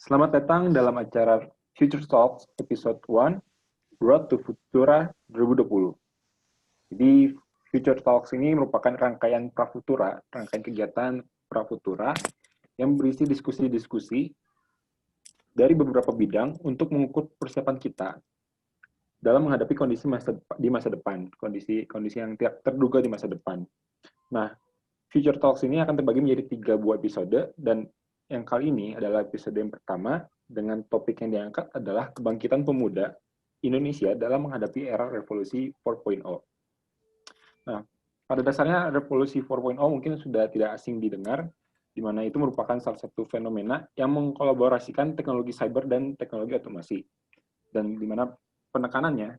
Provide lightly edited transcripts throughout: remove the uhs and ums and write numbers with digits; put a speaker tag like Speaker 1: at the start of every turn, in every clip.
Speaker 1: Selamat datang dalam acara Future Talks episode 1 Road to Futura 2020. Jadi Future Talks ini merupakan rangkaian prafutura, rangkaian kegiatan prafutura yang berisi diskusi-diskusi dari beberapa bidang untuk mengukur persiapan kita dalam menghadapi kondisi di masa depan, kondisi yang tidak terduga di masa depan. Nah, Future Talks ini akan terbagi menjadi 3 buah episode, dan yang kali ini adalah episode yang pertama dengan topik yang diangkat adalah kebangkitan pemuda Indonesia dalam menghadapi era revolusi 4.0. Nah, pada dasarnya revolusi 4.0 mungkin sudah tidak asing didengar, di mana itu merupakan salah satu fenomena yang mengkolaborasikan teknologi cyber dan teknologi otomasi. Dan di mana penekanannya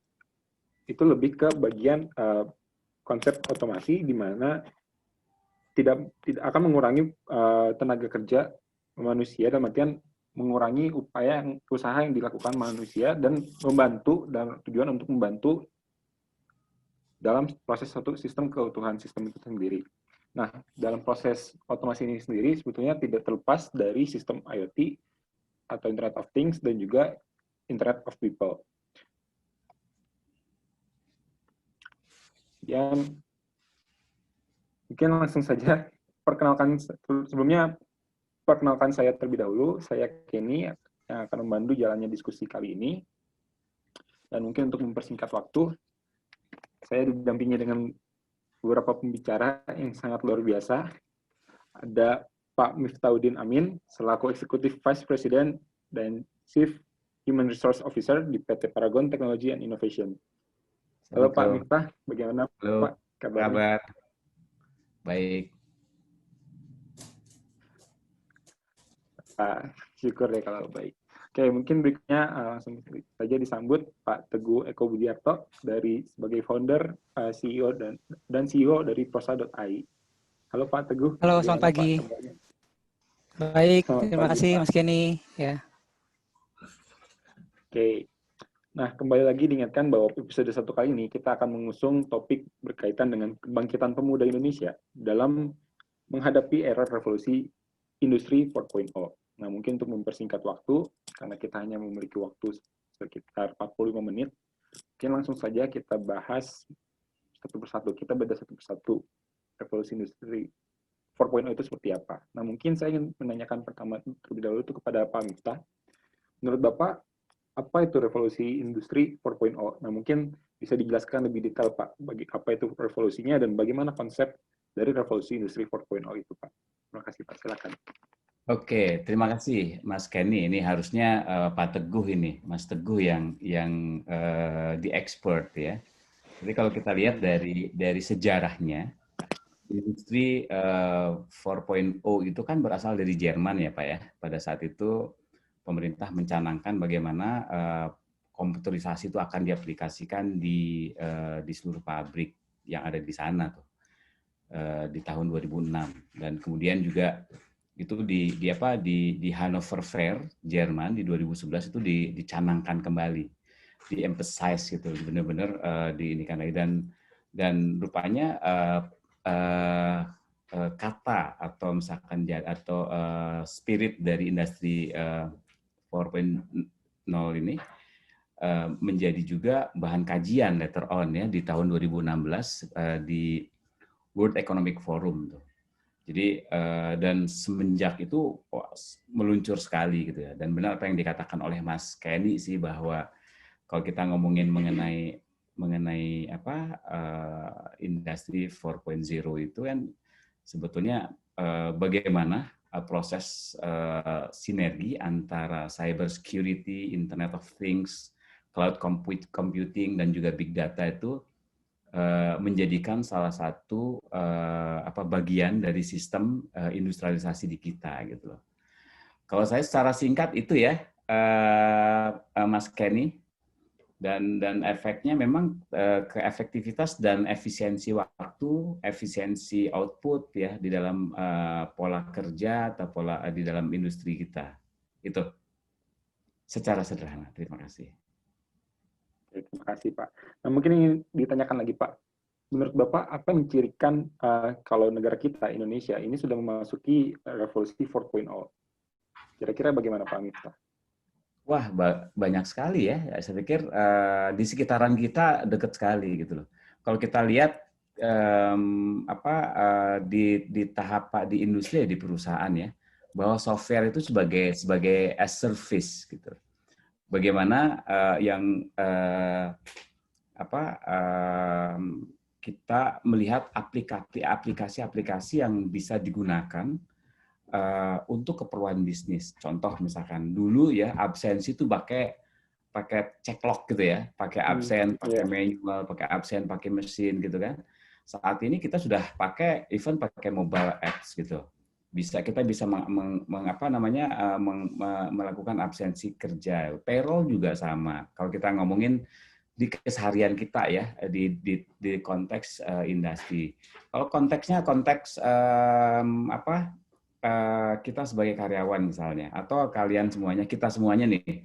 Speaker 1: itu lebih ke bagian konsep otomasi, di mana tidak akan mengurangi tenaga kerja manusia, dalam artian mengurangi usaha yang dilakukan manusia dan membantu dalam tujuan untuk membantu dalam proses satu sistem keutuhan sistem itu sendiri. Nah, dalam proses otomasi ini sendiri sebetulnya tidak terlepas dari sistem IoT atau Internet of Things dan juga Internet of People. Dan mungkin langsung saja perkenalkan saya terlebih dahulu. Saya Kenny yang akan membantu jalannya diskusi kali ini. Dan mungkin untuk mempersingkat waktu, saya didampingi dengan beberapa pembicara yang sangat luar biasa. Ada Pak Miftahudin Amin, selaku Executive Vice President dan Chief Human Resource Officer di PT Paragon Technology and Innovation. Halo Pak Miftah, bagaimana
Speaker 2: Halo,
Speaker 1: Pak kabarnya?
Speaker 2: kabar? Baik.
Speaker 1: Syukur deh kalau baik. Oke, mungkin berikutnya langsung saja disambut Pak Teguh Eko Budiarto sebagai founder, CEO dan CEO dari Prosa.ai. Halo Pak Teguh.
Speaker 3: Halo, selamat pagi. Baik, terima kasih Mas Kenny. Ya.
Speaker 1: Oke. Nah, kembali lagi diingatkan bahwa episode 1 kali ini kita akan mengusung topik berkaitan dengan kebangkitan pemuda Indonesia dalam menghadapi era revolusi industri 4.0. Nah, mungkin untuk mempersingkat waktu, karena kita hanya memiliki waktu sekitar 45 menit, mungkin langsung saja kita bahas satu persatu. Kita bedah satu persatu revolusi industri 4.0 itu seperti apa. Nah, mungkin saya ingin menanyakan pertama terlebih dahulu itu kepada Pak Miftah. Menurut Bapak, apa itu revolusi industri 4.0? Nah, mungkin bisa dijelaskan lebih detail, Pak, bagi apa itu revolusinya dan bagaimana konsep dari revolusi industri 4.0 itu, Pak. Terima kasih, Pak. Silakan.
Speaker 2: Oke, terima kasih Mas Kenny. Ini harusnya Pak Teguh ini, Mas Teguh yang di expert ya. Jadi kalau kita lihat dari sejarahnya, industri 4.0 itu kan berasal dari Jerman ya Pak ya. Pada saat itu pemerintah mencanangkan bagaimana komputerisasi itu akan diaplikasikan di seluruh pabrik yang ada di sana tuh di tahun 2006, dan kemudian juga itu di Hannover Fair Jerman di 2011 itu dicanangkan kembali, di-emphasize gitu, benar-benar diinikan lagi, dan rupanya kata atau misalkan spirit dari industri 4.0 ini menjadi juga bahan kajian later on ya di tahun 2016 di World Economic Forum tuh. Jadi dan semenjak itu meluncur sekali gitu ya. Dan benar apa yang dikatakan oleh Mas Kenny sih, bahwa kalau kita ngomongin mengenai industri 4.0 itu kan sebetulnya bagaimana proses sinergi antara cyber security, Internet of Things, cloud computing dan juga big data itu menjadikan salah satu bagian dari sistem industrialisasi di kita gitu loh. Kalau saya secara singkat itu ya, Mas Kenny, dan efeknya memang ke efektivitas dan efisiensi waktu, efisiensi output ya di dalam pola kerja atau pola di dalam industri kita. Itu secara sederhana. Terima kasih.
Speaker 1: Terima kasih, Pak. Nah, mungkin ingin ditanyakan lagi, Pak. Menurut Bapak, apa yang mencirikan kalau negara kita, Indonesia, ini sudah memasuki revolusi 4.0? Kira-kira bagaimana Pak Miftah?
Speaker 2: Wah, banyak sekali ya. Saya pikir di sekitaran kita dekat sekali gitu loh. Kalau kita lihat di tahap di industri di perusahaan ya, bahwa software itu sebagai as service gitu. Bagaimana kita melihat aplikasi-aplikasi yang bisa digunakan untuk keperluan bisnis. Contoh misalkan dulu ya absensi itu pakai ceklock gitu ya, pakai absen, pakai manual, pakai absen, pakai mesin gitu kan. Saat ini kita sudah pakai pakai mobile apps gitu. Kita bisa melakukan absensi kerja. Payroll juga sama. Kalau kita ngomongin di keseharian kita ya di konteks industri. Kalau konteksnya kita sebagai karyawan misalnya, atau kalian semuanya, kita semuanya nih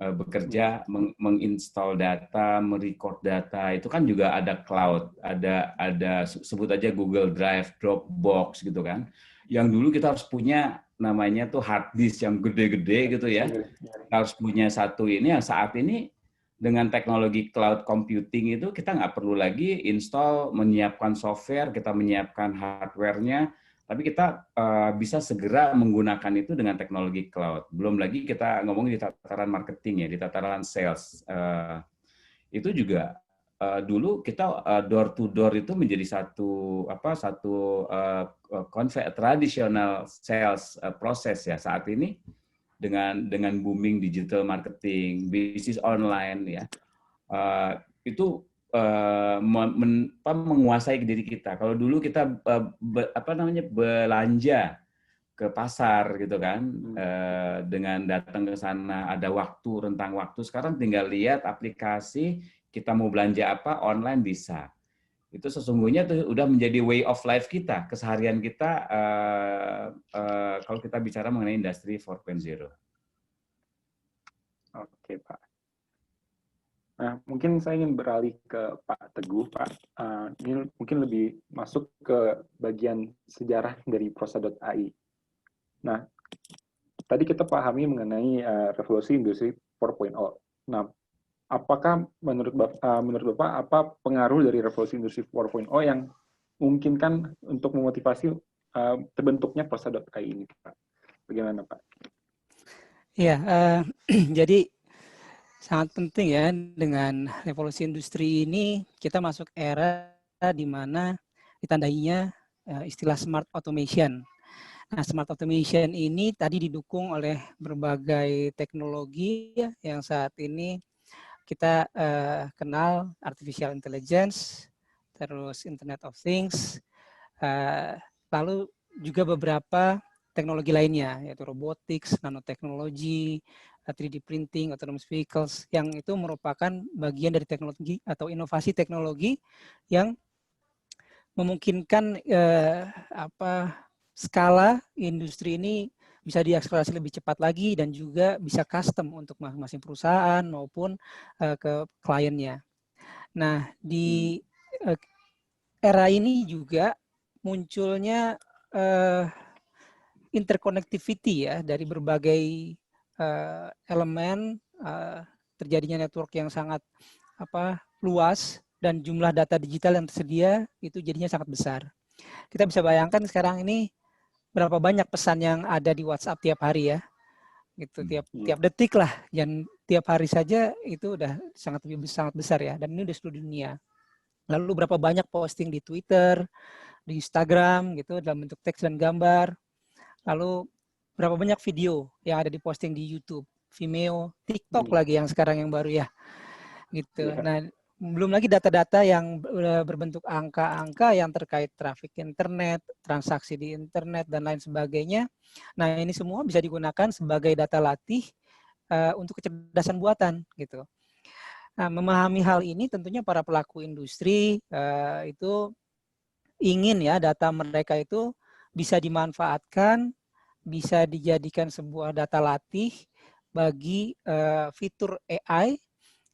Speaker 2: bekerja menginstall data, merecord data, itu kan juga ada cloud, ada sebut aja Google Drive, Dropbox gitu kan. Yang dulu kita harus punya namanya tuh hard disk yang gede-gede gitu ya. Kita harus punya satu ini yang saat ini dengan teknologi cloud computing itu kita nggak perlu lagi install, menyiapkan software, kita menyiapkan hardware-nya, tapi kita bisa segera menggunakan itu dengan teknologi cloud. Belum lagi kita ngomongin di tataran marketing ya, di tataran sales. Itu juga dulu kita door to door itu menjadi satu tradisional sales proses ya. Saat ini dengan booming digital marketing, bisnis online ya, itu menguasai diri kita. Kalau dulu kita belanja ke pasar gitu kan, dengan datang ke sana ada rentang waktu. Sekarang tinggal lihat aplikasi, kita mau belanja apa online bisa. Itu sesungguhnya itu udah menjadi way of life kita, keseharian kita kalau kita bicara mengenai industri 4.0.
Speaker 1: Oke Pak. Nah, mungkin saya ingin beralih ke Pak Teguh, Pak. Ini mungkin lebih masuk ke bagian sejarah dari Prosa.ai. Nah, tadi kita pahami mengenai revolusi industri 4.0. Nah, apakah menurut Bapak apa pengaruh dari revolusi industri 4.0 yang memungkinkan untuk memotivasi terbentuknya Prosa.ai ini, Pak? Bagaimana, Pak?
Speaker 3: Ya, jadi sangat penting ya dengan revolusi industri ini kita masuk era di mana ditandainya istilah smart automation. Nah, smart automation ini tadi didukung oleh berbagai teknologi yang saat ini kita kenal, artificial intelligence, terus Internet of Things, lalu juga beberapa teknologi lainnya, yaitu robotics, nanoteknologi, 3D printing, autonomous vehicles, yang itu merupakan bagian dari teknologi atau inovasi teknologi yang memungkinkan skala industri ini bisa diakselerasi lebih cepat lagi dan juga bisa custom untuk masing-masing perusahaan maupun ke kliennya. Nah, di era ini juga munculnya interconnectivity ya dari berbagai elemen, terjadinya network yang sangat luas dan jumlah data digital yang tersedia itu jadinya sangat besar. Kita bisa bayangkan sekarang ini berapa banyak pesan yang ada di WhatsApp tiap hari ya, gitu tiap detik lah, dan tiap hari saja itu udah sangat besar ya, dan ini di seluruh dunia. Lalu berapa banyak posting di Twitter, di Instagram gitu dalam bentuk teks dan gambar. Lalu berapa banyak video yang ada di posting di YouTube, Vimeo, TikTok lagi yang sekarang yang baru ya. Gitu. Nah, belum lagi data-data yang berbentuk angka-angka yang terkait traffic internet, transaksi di internet dan lain sebagainya. Nah, ini semua bisa digunakan sebagai data latih untuk kecerdasan buatan gitu. Nah, memahami hal ini tentunya para pelaku industri itu ingin ya data mereka itu bisa dimanfaatkan, bisa dijadikan sebuah data latih bagi fitur AI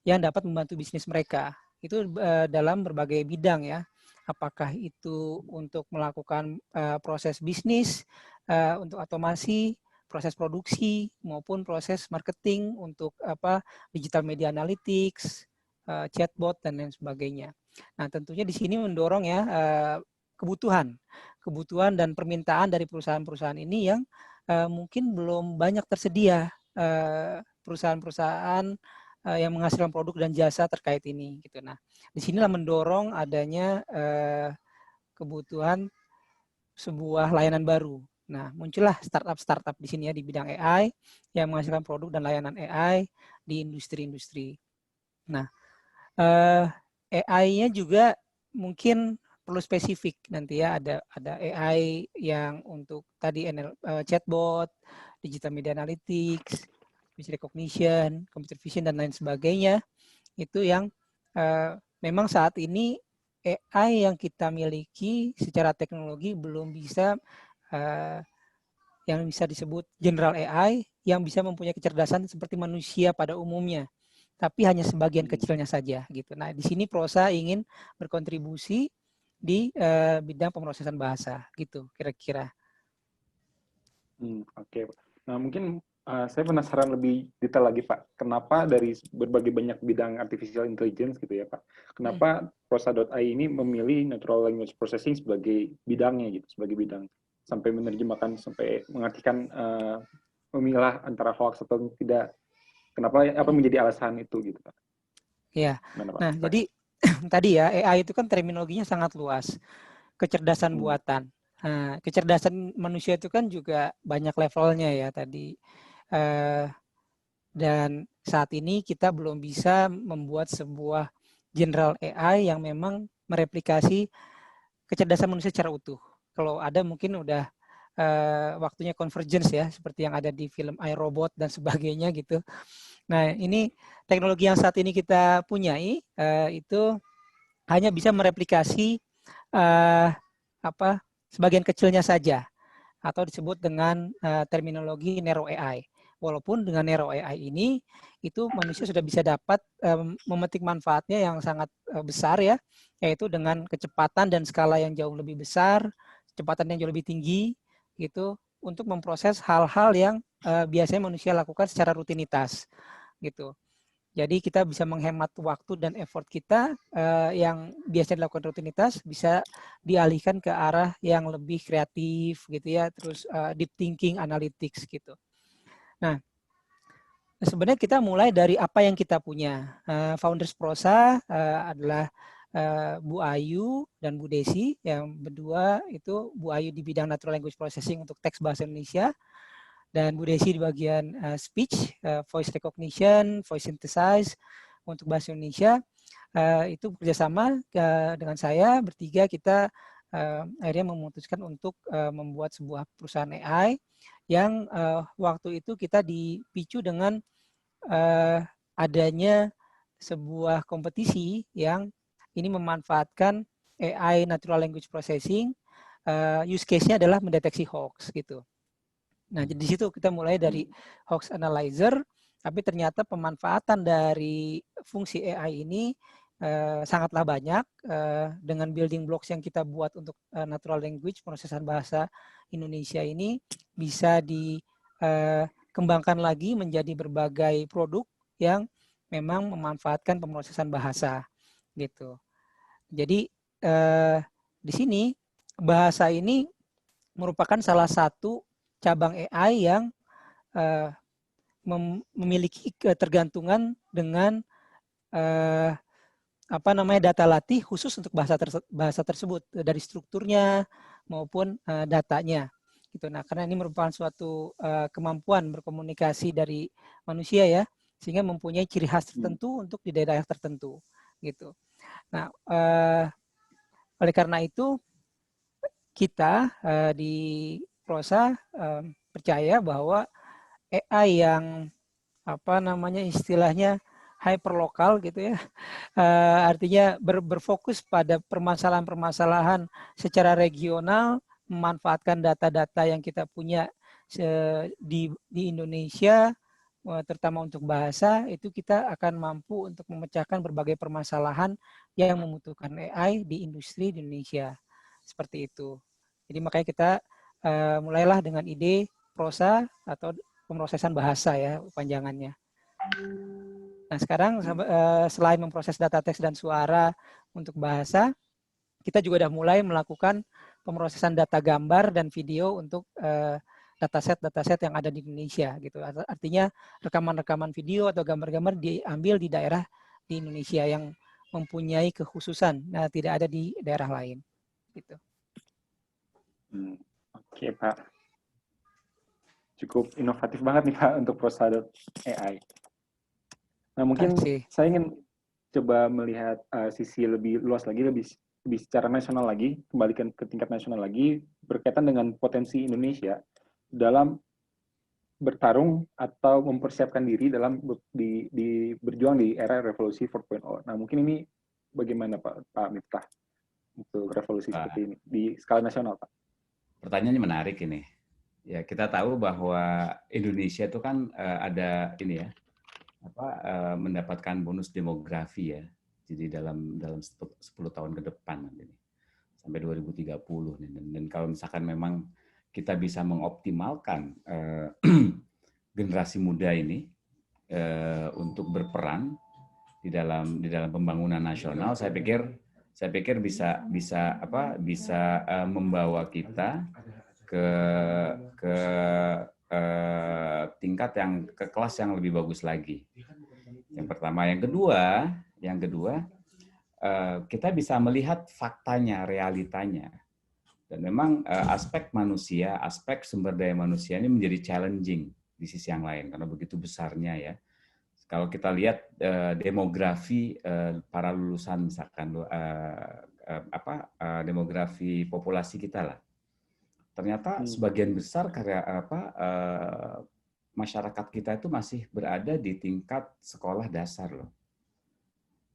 Speaker 3: yang dapat membantu bisnis mereka. Itu dalam berbagai bidang ya. Apakah itu untuk melakukan proses bisnis, untuk otomasi, proses produksi maupun proses marketing untuk digital media analytics, chatbot dan lain sebagainya. Nah, tentunya di sini mendorong ya kebutuhan dan permintaan dari perusahaan-perusahaan ini yang mungkin belum banyak tersedia perusahaan-perusahaan yang menghasilkan produk dan jasa terkait ini gitu. Nah, disinilah mendorong adanya kebutuhan sebuah layanan baru. Nah, muncullah startup di sini ya di bidang AI yang menghasilkan produk dan layanan AI di industri-industri. Nah, AI-nya juga mungkin perlu spesifik nanti ya, ada AI yang untuk tadi chatbot, digital media analytics, speech recognition, computer vision dan lain sebagainya. Itu yang memang saat ini AI yang kita miliki secara teknologi belum bisa yang bisa disebut general AI yang bisa mempunyai kecerdasan seperti manusia pada umumnya, tapi hanya sebagian kecilnya saja gitu. Nah, di sini Prosa ingin berkontribusi di bidang pemrosesan bahasa gitu kira-kira.
Speaker 1: Oke. Nah, mungkin saya penasaran lebih detail lagi, Pak. Kenapa dari berbagai banyak bidang artificial intelligence gitu ya, Pak? Kenapa Prosa.ai ini memilih natural language processing sebagai bidangnya gitu, sebagai bidang sampai menerjemahkan, sampai mengartikan memilah antara hoax atau tidak? Kenapa apa menjadi alasan itu gitu, Pak?
Speaker 3: Ya.
Speaker 1: Gimana, Pak?
Speaker 3: Nah, jadi tadi ya AI itu kan terminologinya sangat luas. Kecerdasan buatan. Nah, kecerdasan manusia itu kan juga banyak levelnya ya tadi. Dan saat ini kita belum bisa membuat sebuah general AI yang memang mereplikasi kecerdasan manusia secara utuh. Kalau ada mungkin udah waktunya convergence ya, seperti yang ada di film iRobot dan sebagainya gitu. Nah, ini teknologi yang saat ini kita punyai itu hanya bisa mereplikasi sebagian kecilnya saja, atau disebut dengan terminologi narrow AI. Walaupun dengan narrow AI ini itu manusia sudah bisa dapat memetik manfaatnya yang sangat besar ya, yaitu dengan kecepatan dan skala yang jauh lebih besar, kecepatan yang jauh lebih tinggi gitu untuk memproses hal-hal yang biasanya manusia lakukan secara rutinitas gitu. Jadi kita bisa menghemat waktu dan effort kita yang biasanya dilakukan rutinitas bisa dialihkan ke arah yang lebih kreatif gitu ya, terus deep thinking, analytics gitu. Nah, sebenarnya kita mulai dari apa yang kita punya. Founders Prosa adalah Bu Ayu dan Bu Desi, yang berdua itu Bu Ayu di bidang natural language processing untuk teks bahasa Indonesia, dan Bu Desi di bagian speech, voice recognition, voice synthesize untuk bahasa Indonesia. Itu bekerjasama dengan saya bertiga, kita akhirnya memutuskan untuk membuat sebuah perusahaan AI yang waktu itu kita dipicu dengan adanya sebuah kompetisi yang ini memanfaatkan AI natural language processing, use case-nya adalah mendeteksi hoax gitu. Nah, di situ kita mulai dari hoax analyzer, tapi ternyata pemanfaatan dari fungsi AI ini sangatlah banyak dengan building blocks yang kita buat untuk natural language, prosesan bahasa Indonesia ini bisa dikembangkan lagi menjadi berbagai produk yang memang memanfaatkan pemrosesan bahasa gitu. Jadi di sini bahasa ini merupakan salah satu cabang AI yang memiliki ketergantungan dengan data latih khusus untuk bahasa tersebut, dari strukturnya maupun datanya gitu. Nah, karena ini merupakan suatu kemampuan berkomunikasi dari manusia ya, sehingga mempunyai ciri khas tertentu untuk di daerah tertentu gitu. Nah, oleh karena itu kita di Prosa percaya bahwa AI yang istilahnya hyperlokal gitu ya, artinya berfokus pada permasalahan-permasalahan secara regional, memanfaatkan data-data yang kita punya di Indonesia, terutama untuk bahasa, itu kita akan mampu untuk memecahkan berbagai permasalahan yang membutuhkan AI di industri di Indonesia. Seperti itu. Jadi makanya kita mulailah dengan ide prosa atau pemrosesan bahasa ya panjangannya. Nah sekarang selain memproses data teks dan suara untuk bahasa, kita juga sudah mulai melakukan pemrosesan data gambar dan video untuk dataset yang ada di Indonesia gitu. Artinya rekaman-rekaman video atau gambar-gambar diambil di daerah di Indonesia yang mempunyai kekhususan, nah tidak ada di daerah lain gitu.
Speaker 1: Oke, Pak. Cukup inovatif banget nih Pak untuk prosa.ai. Nah, mungkin saya ingin coba melihat sisi lebih luas lagi, lebih secara nasional lagi, kembalikan ke tingkat nasional lagi, berkaitan dengan potensi Indonesia dalam bertarung atau mempersiapkan diri dalam berjuang di era revolusi 4.0. Nah, mungkin ini bagaimana Pak Miftah untuk revolusi seperti ini di skala nasional, Pak?
Speaker 2: Pertanyaannya menarik ini. Ya, kita tahu bahwa Indonesia itu kan ada ini ya, mendapatkan bonus demografi ya. Jadi dalam 10 tahun ke depan nanti sampai 2030 nih. Dan kalau misalkan memang kita bisa mengoptimalkan generasi muda ini untuk berperan di dalam pembangunan nasional, saya pikir bisa membawa kita ke tingkat ke kelas yang lebih bagus lagi. Yang pertama, yang kedua kita bisa melihat faktanya, realitanya. Dan memang aspek manusia, aspek sumber daya manusia ini menjadi challenging di sisi yang lain karena begitu besarnya ya. Kalau kita lihat demografi para lulusan misalkan demografi populasi kita lah. Ternyata sebagian besar masyarakat kita itu masih berada di tingkat sekolah dasar loh.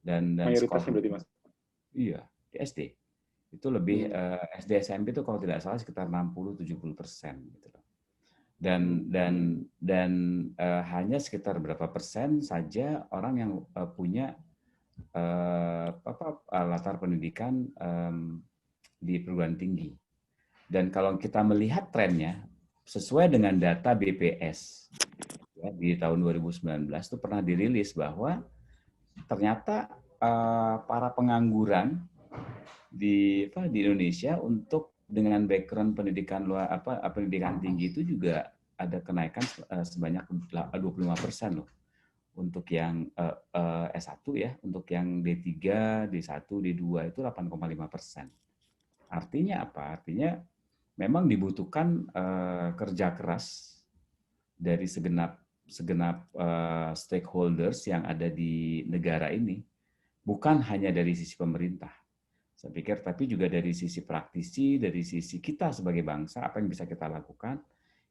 Speaker 2: Dan
Speaker 1: mayoritasnya berarti Mas?
Speaker 2: Iya, di SD. Itu lebih SD SMP itu kalau tidak salah sekitar 60-70% gitu loh. Dan hanya sekitar berapa persen saja orang yang punya latar pendidikan di perguruan tinggi. Dan kalau kita melihat trennya sesuai dengan data BPS ya, di tahun 2019 itu pernah dirilis bahwa ternyata para pengangguran di Indonesia untuk dengan background pendidikan pendidikan tinggi itu juga ada kenaikan sebanyak 25% loh. Untuk yang S1 ya, untuk yang D3, D1, D2 itu 8,5%. Artinya apa? Artinya memang dibutuhkan kerja keras dari segenap stakeholders yang ada di negara ini, bukan hanya dari sisi pemerintah. Saya pikir, tapi juga dari sisi praktisi, dari sisi kita sebagai bangsa, apa yang bisa kita lakukan.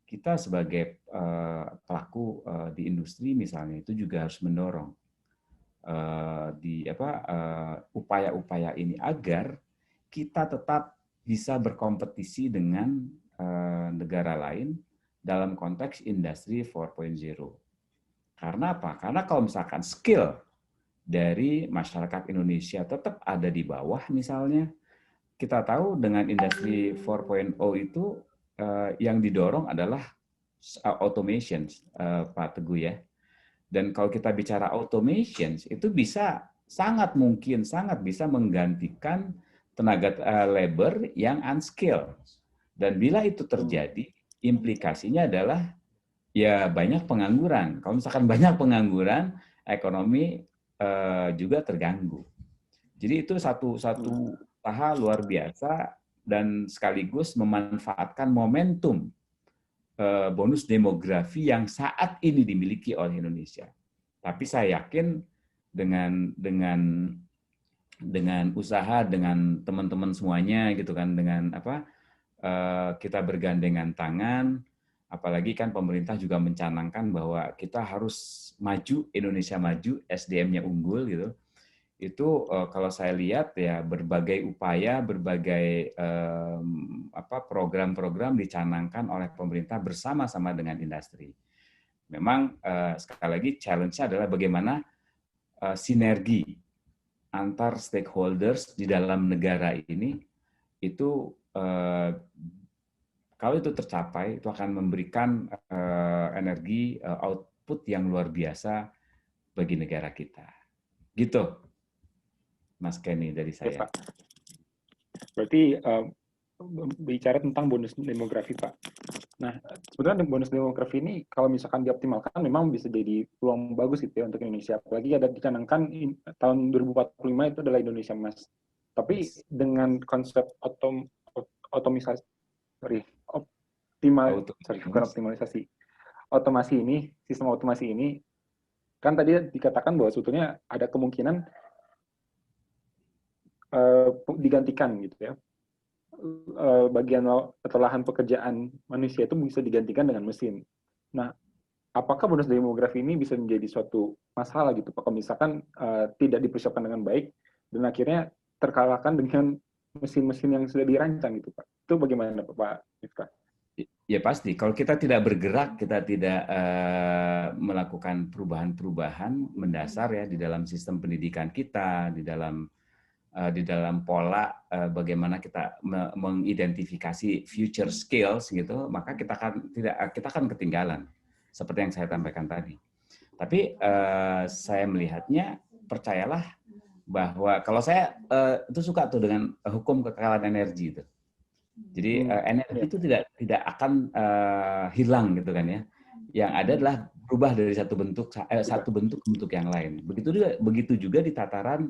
Speaker 2: Kita sebagai pelaku di industri misalnya itu juga harus mendorong upaya-upaya ini agar kita tetap bisa berkompetisi dengan negara lain dalam konteks industri 4.0. Karena apa? Karena kalau misalkan skill dari masyarakat Indonesia tetap ada di bawah misalnya, kita tahu dengan industri 4.0 itu yang didorong adalah automation, Pak Teguh ya. Dan kalau kita bicara automation, itu sangat bisa menggantikan tenaga labor yang unskilled. Dan bila itu terjadi, implikasinya adalah ya banyak pengangguran. Kalau misalkan banyak pengangguran, ekonomi juga terganggu. Jadi itu satu usaha luar biasa dan sekaligus memanfaatkan momentum bonus demografi yang saat ini dimiliki oleh Indonesia. Tapi saya yakin dengan usaha, dengan teman-teman semuanya gitu kan, dengan kita bergandengan tangan, apalagi kan pemerintah juga mencanangkan bahwa kita harus maju, Indonesia maju, SDM-nya unggul gitu. Itu kalau saya lihat ya berbagai upaya, berbagai program-program dicanangkan oleh pemerintah bersama-sama dengan industri. Memang sekali lagi challenge-nya adalah bagaimana sinergi antar stakeholders di dalam negara ini itu Kalau itu tercapai, itu akan memberikan energi output yang luar biasa bagi negara kita. Gitu, Mas Kenny dari
Speaker 1: Oke,
Speaker 2: saya.
Speaker 1: Pak. Berarti bicara tentang bonus demografi, Pak. Nah, sebenarnya bonus demografi ini kalau misalkan dioptimalkan memang bisa jadi peluang bagus gitu ya untuk Indonesia. Apalagi ada dicanangkan tahun 2045 itu adalah Indonesia Emas. Tapi
Speaker 2: Yes.
Speaker 1: dengan konsep otomisasi, bukan optimalisasi, otomasi ini, sistem otomasi ini, kan tadi dikatakan bahwa sebetulnya ada kemungkinan digantikan gitu ya. Bagian atau lahan pekerjaan manusia itu bisa digantikan dengan mesin. Nah, apakah bonus demografi ini bisa menjadi suatu masalah gitu Pak, kalau misalkan tidak dipersiapkan dengan baik dan akhirnya terkalahkan dengan mesin-mesin yang sudah dirancang gitu Pak. Itu bagaimana Pak Miftah?
Speaker 2: Ya pasti, kalau kita tidak bergerak, kita tidak melakukan perubahan-perubahan mendasar ya di dalam sistem pendidikan kita, di dalam pola bagaimana kita mengidentifikasi future skills gitu, maka kita akan ketinggalan seperti yang saya sampaikan tadi. Tapi saya melihatnya, percayalah bahwa kalau saya itu suka tuh dengan hukum kekekalan energi itu. Jadi energi itu tidak akan hilang gitu kan ya. Yang ada adalah berubah dari satu bentuk ke bentuk yang lain. Begitu juga di tataran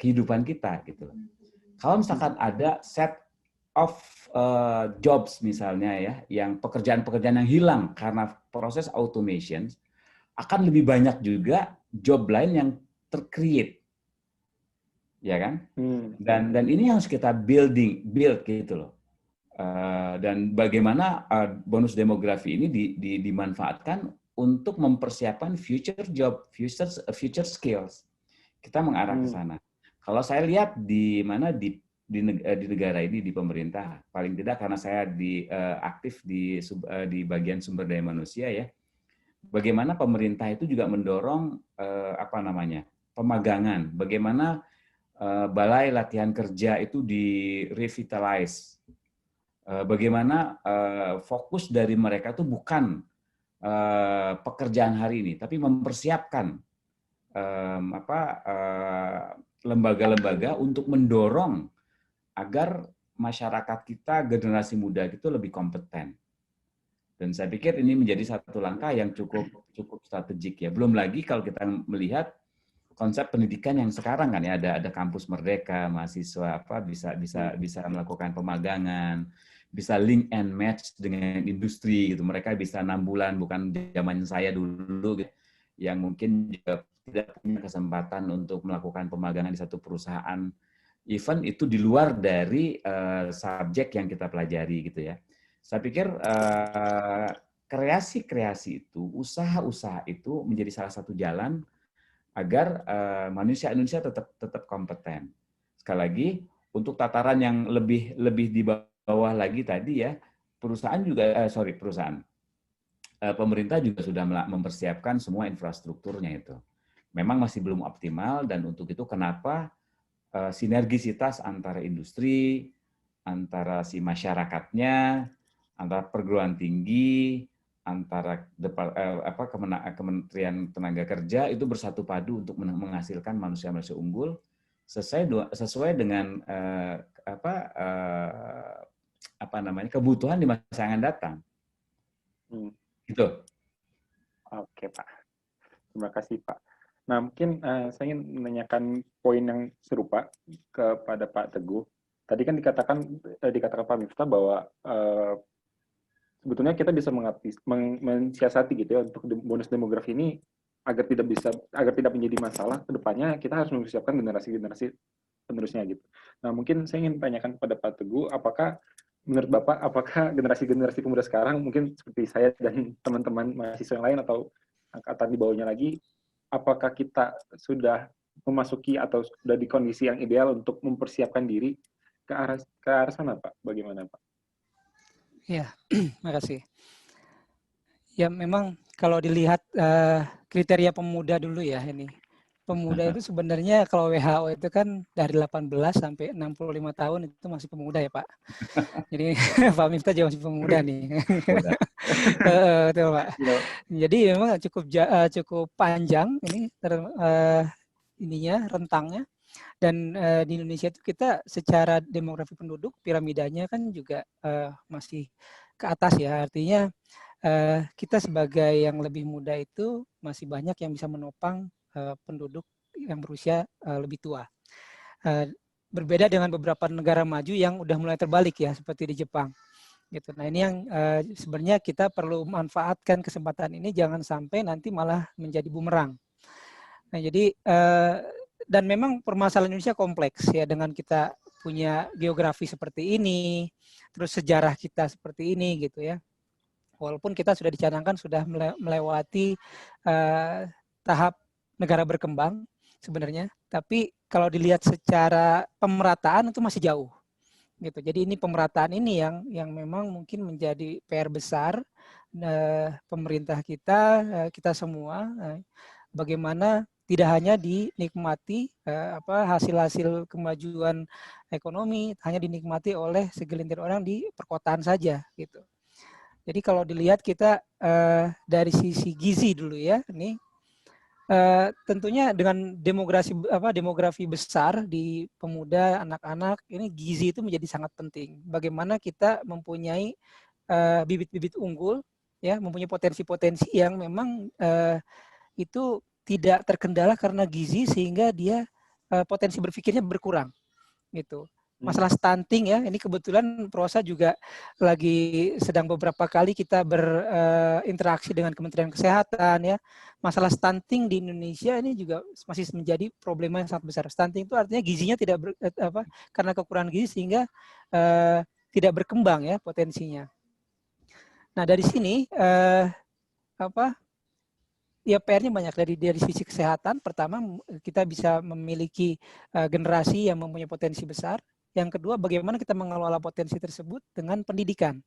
Speaker 2: kehidupan kita gitu. Kalau misalkan ada set of jobs misalnya ya, yang pekerjaan-pekerjaan yang hilang karena proses automation, akan lebih banyak juga job lain yang tercreate, ya kan? Dan ini harus kita build gitu loh. Dan bagaimana bonus demografi ini dimanfaatkan untuk mempersiapkan future job, future skills. Kita mengarah ke sana. Kalau saya lihat di negara ini, di pemerintah, paling tidak karena saya aktif di bagian sumber daya manusia ya, bagaimana pemerintah itu juga mendorong pemagangan, bagaimana balai latihan kerja itu di-revitalize. Bagaimana fokus dari mereka itu bukan pekerjaan hari ini, tapi mempersiapkan lembaga-lembaga untuk mendorong agar masyarakat kita, generasi muda itu lebih kompeten. Dan saya pikir ini menjadi satu langkah yang cukup strategik ya. Belum lagi kalau kita melihat konsep pendidikan yang sekarang kan ya, ada kampus merdeka, mahasiswa bisa melakukan pemagangan, bisa link and match dengan industri gitu. Mereka bisa 6 bulan, bukan zaman saya dulu gitu, yang mungkin juga tidak punya kesempatan untuk melakukan pemagangan di satu perusahaan. Even itu di luar dari subjek yang kita pelajari gitu ya. Saya pikir kreasi-kreasi itu, usaha-usaha itu menjadi salah satu jalan agar manusia Indonesia tetap kompeten. Sekali lagi, untuk tataran yang lebih di bawah lagi tadi ya, pemerintah juga sudah mempersiapkan semua infrastrukturnya itu. Memang masih belum optimal, dan untuk itu kenapa sinergisitas antara industri, antara si masyarakatnya, antara perguruan tinggi, antara Kementerian Tenaga Kerja itu bersatu padu untuk menghasilkan manusia-manusia unggul sesuai dengan kebutuhan di masa yang akan datang. Gitu.
Speaker 1: Oke Pak, terima kasih Pak. Nah mungkin saya ingin menanyakan poin yang serupa kepada Pak Teguh. Tadi kan dikatakan Pak Miftah bahwa sebetulnya kita bisa mensiasati gitu ya untuk bonus demografi ini agar tidak menjadi masalah ke depannya. Kita harus mempersiapkan generasi-generasi penerusnya gitu. Nah mungkin saya ingin tanyakan kepada Pak Teguh, menurut Bapak apakah generasi-generasi pemuda sekarang mungkin seperti saya dan teman-teman mahasiswa yang lain atau angkatan di bawahnya lagi, apakah kita sudah memasuki atau sudah di kondisi yang ideal untuk mempersiapkan diri ke arah sana Pak? Bagaimana Pak?
Speaker 3: Ya, makasih. Ya memang kalau dilihat kriteria pemuda dulu ya ini. pemuda itu sebenarnya kalau WHO itu kan dari 18 sampai 65 tahun itu masih pemuda ya Pak. Jadi Pak Miftah juga masih pemuda nih. Betul Pak. Jadi memang cukup panjang ini rentangnya. Dan di Indonesia itu kita secara demografi penduduk piramidanya kan juga masih ke atas ya. Artinya kita sebagai yang lebih muda itu masih banyak yang bisa menopang penduduk yang berusia lebih tua. Berbeda dengan beberapa negara maju yang udah mulai terbalik ya, seperti di Jepang. Gitu. Nah ini yang sebenarnya kita perlu manfaatkan kesempatan ini, jangan sampai nanti malah menjadi bumerang. Nah jadi dan memang permasalahan Indonesia kompleks ya, dengan kita punya geografi seperti ini, terus sejarah kita seperti ini gitu ya. Walaupun kita sudah dicanangkan sudah melewati tahap negara berkembang sebenarnya, tapi kalau dilihat secara pemerataan itu masih jauh. Gitu. Jadi ini pemerataan ini yang memang mungkin menjadi PR besar pemerintah kita semua. Bagaimana tidak hanya dinikmati hasil-hasil kemajuan ekonomi hanya dinikmati oleh segelintir orang di perkotaan saja gitu. Jadi kalau dilihat kita dari sisi gizi dulu ya, ini tentunya dengan demografi besar di pemuda, anak-anak, ini gizi itu menjadi sangat penting. Bagaimana kita mempunyai bibit-bibit unggul, ya, mempunyai potensi-potensi yang memang itu tidak terkendala karena gizi, sehingga dia potensi berpikirnya berkurang gitu. Masalah stunting ya, ini kebetulan Prosa juga lagi sedang beberapa kali kita berinteraksi dengan Kementerian Kesehatan ya. Masalah stunting di Indonesia ini juga masih menjadi problema yang sangat besar. Stunting itu artinya gizinya tidak karena kekurangan gizi sehingga tidak berkembang ya potensinya. Nah dari sini ya PR-nya banyak dari sisi kesehatan. Pertama, kita bisa memiliki generasi yang mempunyai potensi besar. Yang kedua, bagaimana kita mengelola potensi tersebut dengan pendidikan.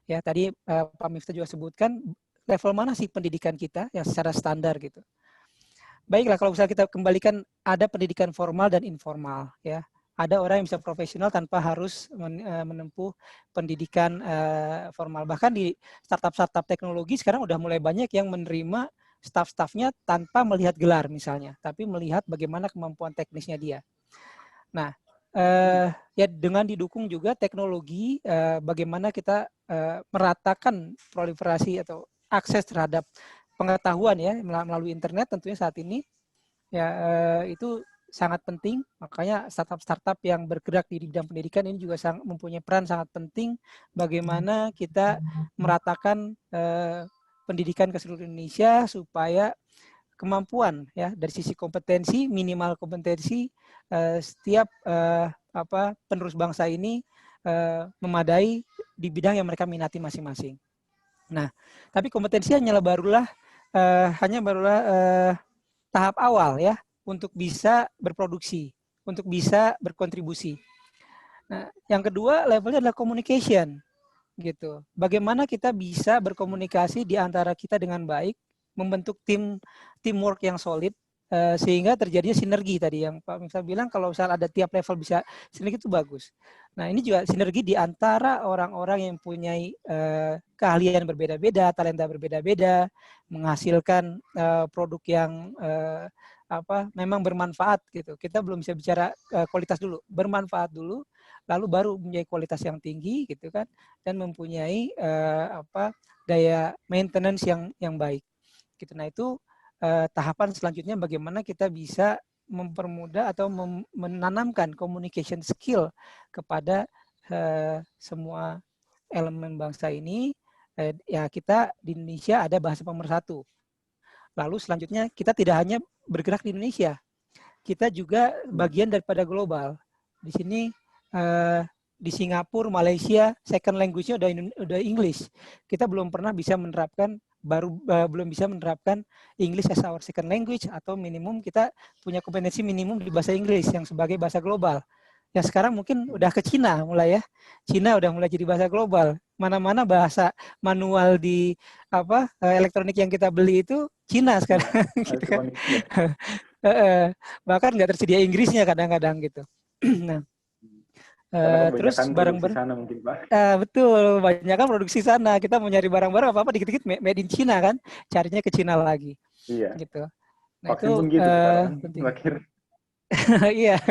Speaker 3: Ya, tadi Pak Miftah juga sebutkan level mana sih pendidikan kita yang secara standar gitu. Baiklah, kalau misalnya kita kembalikan, ada pendidikan formal dan informal ya. Ada orang yang bisa profesional tanpa harus menempuh pendidikan formal. Bahkan di startup-startup teknologi sekarang udah mulai banyak yang menerima staff-staffnya tanpa melihat gelar misalnya, tapi melihat bagaimana kemampuan teknisnya dia. Nah, ya dengan didukung juga teknologi, bagaimana kita meratakan proliferasi atau akses terhadap pengetahuan ya melalui internet tentunya saat ini ya itu sangat penting. Makanya startup-startup yang bergerak di bidang pendidikan ini juga mempunyai peran sangat penting bagaimana kita meratakan pendidikan ke seluruh Indonesia supaya kemampuan ya dari sisi kompetensi, minimal kompetensi setiap penerus bangsa ini memadai di bidang yang mereka minati masing-masing. Nah, tapi kompetensi barulah tahap awal ya untuk bisa berproduksi, untuk bisa berkontribusi. Nah, yang kedua levelnya adalah communication. Gitu. Bagaimana kita bisa berkomunikasi di antara kita dengan baik, membentuk teamwork yang solid, sehingga terjadinya sinergi tadi yang Pak Miftah bilang, kalau misalnya ada tiap level bisa sinergi itu bagus. Nah ini juga sinergi di antara orang-orang yang mempunyai keahlian berbeda-beda, talenta berbeda-beda, menghasilkan produk yang memang bermanfaat gitu. Kita belum bisa bicara kualitas dulu, bermanfaat dulu, lalu baru mempunyai kualitas yang tinggi gitu kan, dan mempunyai daya maintenance yang baik gitu. Nah itu tahapan selanjutnya bagaimana kita bisa mempermudah atau menanamkan communication skill kepada semua elemen bangsa ini. Ya kita di Indonesia ada bahasa pemersatu. Lalu selanjutnya kita tidak hanya bergerak di Indonesia, kita juga bagian daripada global. Di sini di Singapura, Malaysia, second language-nya udah English. Kita belum pernah bisa menerapkan belum bisa menerapkan English as our second language, atau minimum kita punya kompetensi minimum di bahasa Inggris yang sebagai bahasa global. Ya sekarang mungkin udah ke Cina mulai ya. Cina udah mulai jadi bahasa global. Mana-mana bahasa manual di elektronik yang kita beli itu Cina sekarang. Gitu kan. Bahkan nggak tersedia Inggrisnya kadang-kadang gitu. Nah,
Speaker 1: Karena
Speaker 3: terus
Speaker 1: kebanyakan produksi
Speaker 3: barang-barang
Speaker 1: sana mungkin, Pak.
Speaker 3: betul, banyak kan produksi sana. Kita mau nyari barang-barang apa-apa dikit-dikit made in China kan, carinya ke China lagi
Speaker 1: Iya.
Speaker 3: gitu. Nah
Speaker 1: Vaksin
Speaker 3: itu
Speaker 1: pun gitu sekarang,
Speaker 3: penting.
Speaker 1: terakhir.
Speaker 3: Iya,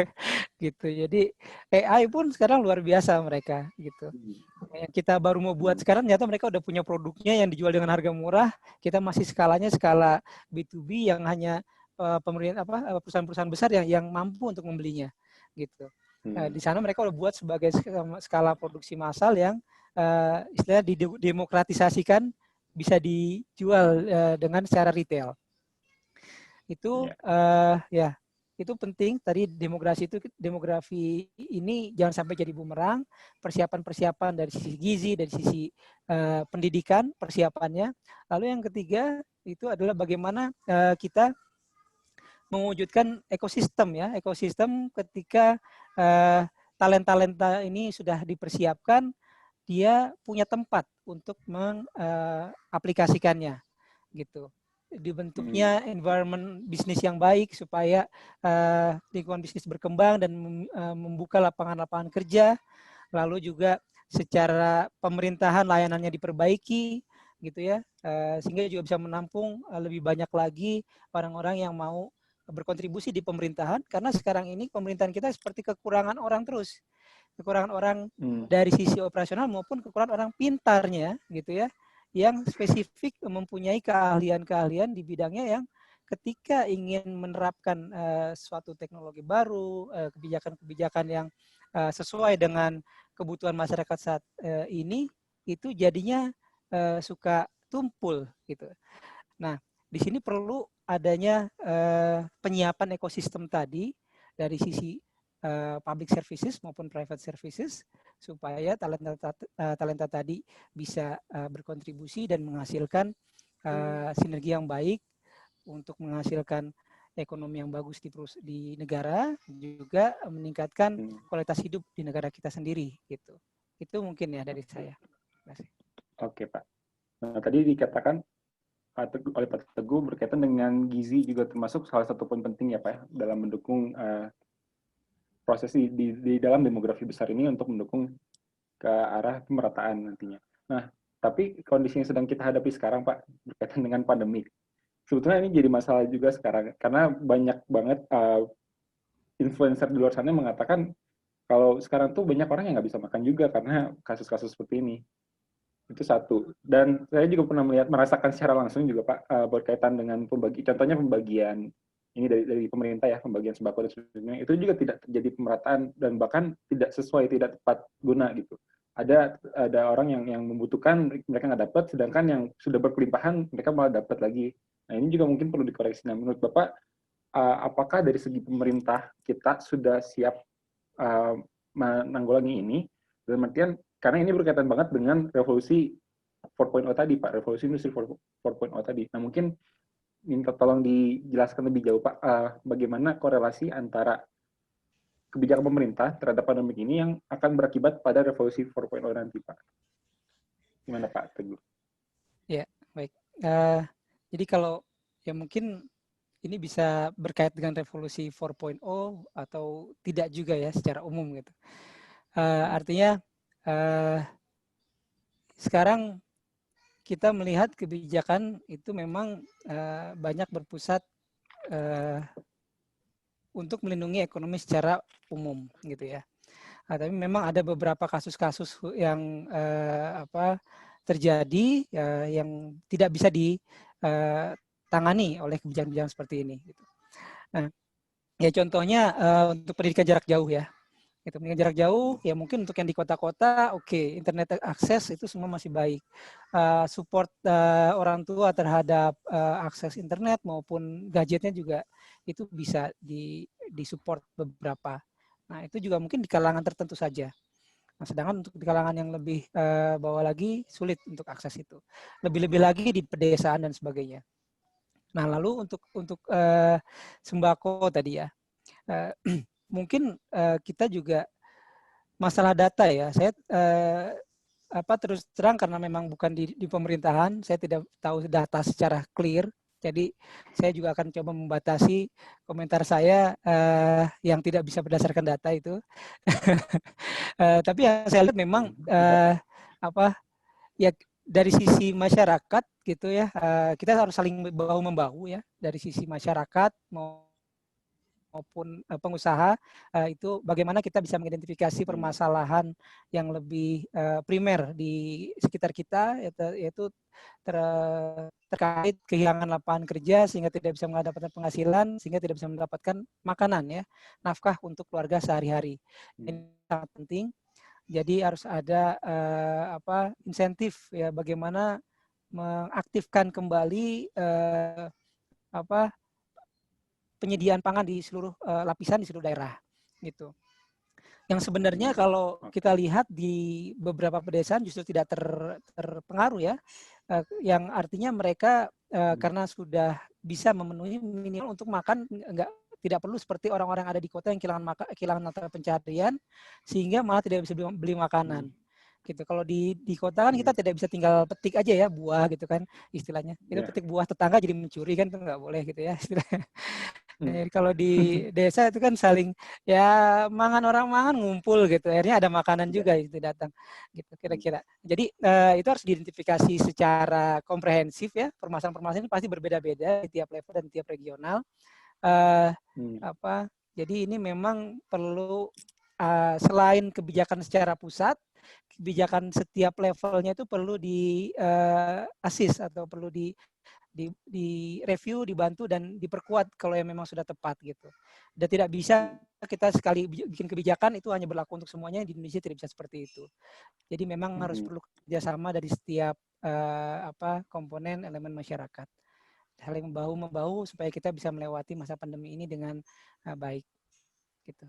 Speaker 3: gitu. Jadi AI pun sekarang luar biasa mereka gitu. Yang kita baru mau buat sekarang ternyata mereka udah punya produknya yang dijual dengan harga murah. Kita masih skalanya skala B2B yang hanya pemerintah perusahaan-perusahaan besar yang mampu untuk membelinya gitu. Di sana mereka udah buat sebagai skala produksi massal yang istilahnya didemokratisasikan bisa dijual dengan secara retail. Itu ya itu penting. Tadi demografi ini jangan sampai jadi bumerang. Persiapan dari sisi gizi, dari sisi pendidikan persiapannya. Lalu yang ketiga itu adalah bagaimana kita mewujudkan ekosistem ketika talenta ini sudah dipersiapkan, dia punya tempat untuk mengaplikasikannya gitu. Dibentuknya environment bisnis yang baik supaya lingkungan bisnis berkembang dan membuka lapangan-lapangan kerja. Lalu juga secara pemerintahan layanannya diperbaiki gitu ya, sehingga juga bisa menampung lebih banyak lagi orang-orang yang mau berkontribusi di pemerintahan, karena sekarang ini pemerintahan kita seperti kekurangan orang terus. Kekurangan orang dari sisi operasional maupun kekurangan orang pintarnya gitu ya, yang spesifik mempunyai keahlian-keahlian di bidangnya yang ketika ingin menerapkan suatu teknologi baru, kebijakan-kebijakan yang sesuai dengan kebutuhan masyarakat saat ini, itu jadinya suka tumpul gitu. Nah, di sini perlu adanya penyiapan ekosistem tadi dari sisi public services maupun private services supaya talenta tadi bisa berkontribusi dan menghasilkan sinergi yang baik untuk menghasilkan ekonomi yang bagus di negara, juga meningkatkan kualitas hidup di negara kita sendiri gitu. Itu mungkin ya dari saya.
Speaker 1: Oke, Pak. Nah, tadi dikatakan oleh Pak Teguh berkaitan dengan gizi juga termasuk salah satu poin penting ya, Pak, dalam mendukung proses di dalam demografi besar ini untuk mendukung ke arah pemerataan nantinya. Nah, tapi kondisi yang sedang kita hadapi sekarang, Pak, berkaitan dengan pandemi. Sebetulnya ini jadi masalah juga sekarang, karena banyak banget influencer di luar sana mengatakan kalau sekarang tuh banyak orang yang nggak bisa makan juga karena kasus-kasus seperti ini. Itu satu. Dan saya juga pernah merasakan secara langsung juga, Pak, berkaitan dengan contohnya pembagian ini dari pemerintah ya, pembagian sembako dan sebagainya, itu juga tidak terjadi pemerataan dan bahkan tidak sesuai, tidak tepat guna gitu. Ada orang yang membutuhkan, mereka nggak dapat, sedangkan yang sudah berkelimpahan mereka malah dapat lagi. Nah, ini juga mungkin perlu dikoreksi. Nah, menurut Bapak, apakah dari segi pemerintah kita sudah siap menanggulangi ini? Dalam artian, karena ini berkaitan banget dengan revolusi 4.0 tadi, Pak, revolusi industri 4.0 tadi. Nah, mungkin minta tolong dijelaskan lebih jauh, Pak, bagaimana korelasi antara kebijakan pemerintah terhadap pandemi ini yang akan berakibat pada revolusi 4.0 nanti, Pak. Gimana, Pak Teguh?
Speaker 3: Ya, baik. Jadi kalau ya mungkin ini bisa berkait dengan revolusi 4.0 atau tidak juga ya secara umum gitu. Artinya sekarang kita melihat kebijakan itu memang banyak berpusat untuk melindungi ekonomi secara umum gitu ya. Tapi memang ada beberapa kasus-kasus yang terjadi yang tidak bisa ditangani oleh kebijakan-kebijakan seperti ini. Gitu. Nah, ya contohnya untuk pendidikan jarak jauh ya. Gitu, pendidikan jarak jauh ya mungkin untuk yang di kota-kota oke, internet akses itu semua masih baik. Support orang tua terhadap akses internet maupun gadgetnya juga itu bisa disupport beberapa. Nah, itu juga mungkin di kalangan tertentu saja. Nah, sedangkan untuk di kalangan yang lebih bawah lagi sulit untuk akses itu. Lebih-lebih lagi di pedesaan dan sebagainya. Nah, lalu untuk sembako tadi ya. Mungkin kita juga masalah data ya. Saya terus terang karena memang bukan di pemerintahan, saya tidak tahu data secara clear Jadi saya juga akan coba membatasi komentar saya yang tidak bisa berdasarkan data itu. Tapi yang saya lihat memang ya dari sisi masyarakat gitu ya, kita harus saling bahu membahu ya dari sisi masyarakat maupun pengusaha, itu bagaimana kita bisa mengidentifikasi permasalahan yang lebih primer di sekitar kita, yaitu terkait kehilangan lapangan kerja sehingga tidak bisa mendapatkan penghasilan, sehingga tidak bisa mendapatkan makanan ya, nafkah untuk keluarga sehari-hari. Ini sangat penting. Jadi harus ada insentif ya, bagaimana mengaktifkan kembali penyediaan pangan di seluruh lapisan di seluruh daerah gitu. Yang sebenarnya kalau kita lihat di beberapa pedesaan justru tidak terpengaruh ya, yang artinya mereka karena sudah bisa memenuhi minimal untuk makan, tidak perlu seperti orang-orang yang ada di kota yang kehilangan mata pencaharian sehingga malah tidak bisa beli makanan. Gitu. Kalau di kota kan kita tidak bisa tinggal petik aja ya buah gitu kan istilahnya. Kita petik buah tetangga jadi mencuri kan, itu nggak boleh gitu ya istilahnya. Jadi kalau di desa itu kan saling ya mangan orang mangan ngumpul gitu. Akhirnya ada makanan juga itu datang gitu kira-kira. Jadi itu harus diidentifikasi secara komprehensif ya. Permasalahan-permasalahan ini pasti berbeda-beda di tiap level dan tiap regional. Jadi ini memang perlu selain kebijakan secara pusat, kebijakan setiap levelnya itu perlu di assist atau perlu di review, dibantu dan diperkuat kalau yang memang sudah tepat gitu. Dan tidak bisa kita sekali bikin kebijakan itu hanya berlaku untuk semuanya, di Indonesia tidak bisa seperti itu. Jadi memang harus perlu kerjasama dari setiap komponen elemen masyarakat. Saling membahu supaya kita bisa melewati masa pandemi ini dengan baik gitu.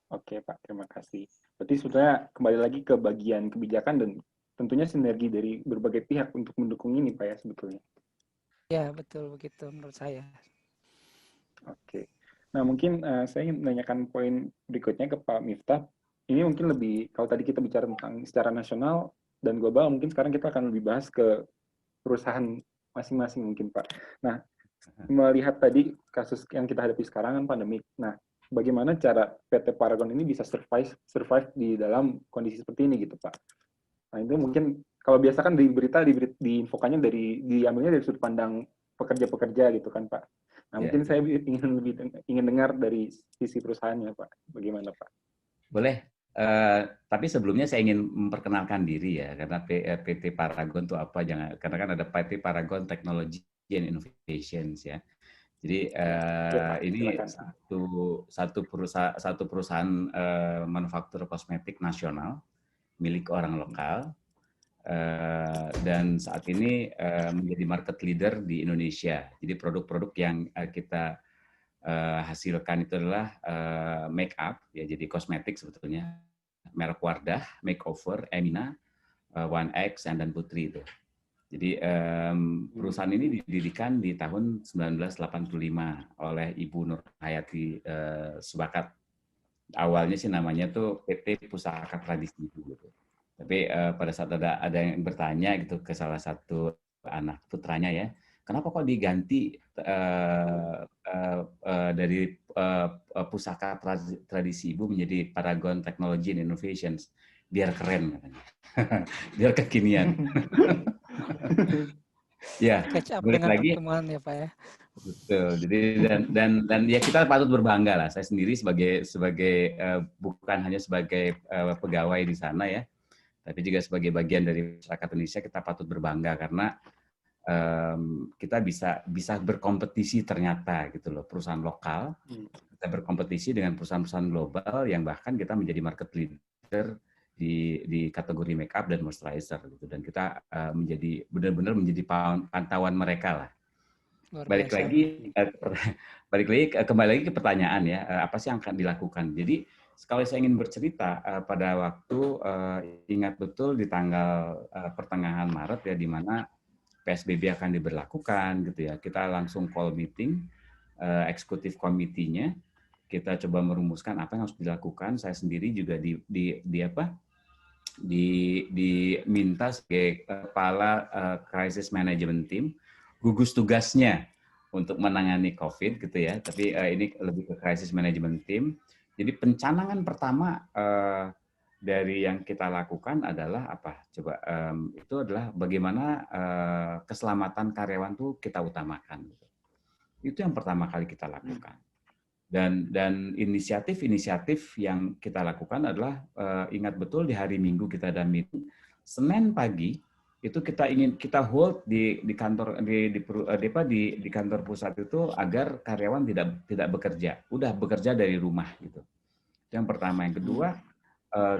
Speaker 1: Oke Pak, terima kasih. Berarti sebenarnya kembali lagi ke bagian kebijakan dan tentunya sinergi dari berbagai pihak untuk mendukung ini Pak ya sebetulnya.
Speaker 3: Ya betul begitu menurut saya.
Speaker 1: Oke. Nah mungkin saya ingin menanyakan poin berikutnya ke Pak Miftah. Ini mungkin lebih, kalau tadi kita bicara tentang secara nasional dan global, mungkin sekarang kita akan lebih bahas ke perusahaan masing-masing mungkin Pak. Nah, melihat tadi kasus yang kita hadapi sekarang kan pandemi. Nah, bagaimana cara PT Paragon ini bisa survive di dalam kondisi seperti ini gitu Pak? Nah itu mungkin kalau biasa kan di berita diinfokannya diambilnya dari sudut pandang pekerja-pekerja gitu kan Pak. Nah mungkin saya ingin dengar dari sisi perusahaannya Pak, bagaimana Pak?
Speaker 2: Boleh. Tapi sebelumnya saya ingin memperkenalkan diri ya, karena PT Paragon itu apa? Karena kan ada PT Paragon Technology and Innovations ya. Jadi ini satu perusahaan manufaktur kosmetik nasional milik orang lokal dan saat ini menjadi market leader di Indonesia. Jadi produk-produk yang kita hasilkan itu adalah make up ya, jadi kosmetik sebetulnya, merek Wardah, Makeover, Emina, One X, dan Putri itu. Jadi perusahaan ini didirikan di tahun 1985 oleh Ibu Nur Hayati Sebakat. Awalnya sih namanya tuh PT Pusaka Tradisi gitu. Tapi pada saat ada yang bertanya gitu ke salah satu anak putranya ya, kenapa kok diganti dari Pusaka Tradisi Ibu menjadi Paragon Technology and Innovations? Biar keren katanya. Biar kekinian. Ya,
Speaker 3: catch up
Speaker 2: balik
Speaker 3: dengan
Speaker 2: lagi.
Speaker 3: perkembangan ya Pak ya.
Speaker 2: Betul. Jadi dan ya kita patut berbangga lah. Saya sendiri sebagai bukan hanya sebagai pegawai di sana ya, tapi juga sebagai bagian dari masyarakat Indonesia, kita patut berbangga karena kita bisa berkompetisi ternyata gitu loh, perusahaan lokal kita berkompetisi dengan perusahaan-perusahaan global yang bahkan kita menjadi market leader di kategori make up dan moisturizer gitu, dan kita benar-benar menjadi pantauan mereka lah. Kembali lagi ke pertanyaan ya, apa sih yang akan dilakukan? Jadi kalau saya ingin bercerita pada waktu ingat betul di tanggal pertengahan Maret ya, di mana PSBB akan diberlakukan gitu ya, kita langsung call meeting eksekutif komitinya, kita coba merumuskan apa yang harus dilakukan. Saya sendiri juga diminta sebagai kepala crisis management team, gugus tugasnya untuk menangani COVID gitu ya. Tapi ini lebih ke crisis management team. Jadi pencanangan pertama dari yang kita lakukan adalah apa? Coba itu adalah bagaimana keselamatan karyawan tuh kita utamakan. Itu yang pertama kali kita lakukan. Dan inisiatif-inisiatif yang kita lakukan adalah ingat betul di hari Minggu kita ada meeting, Senin pagi itu kita hold di kantor di kantor pusat itu agar karyawan tidak bekerja, udah bekerja dari rumah gitu. Itu yang pertama. Yang kedua,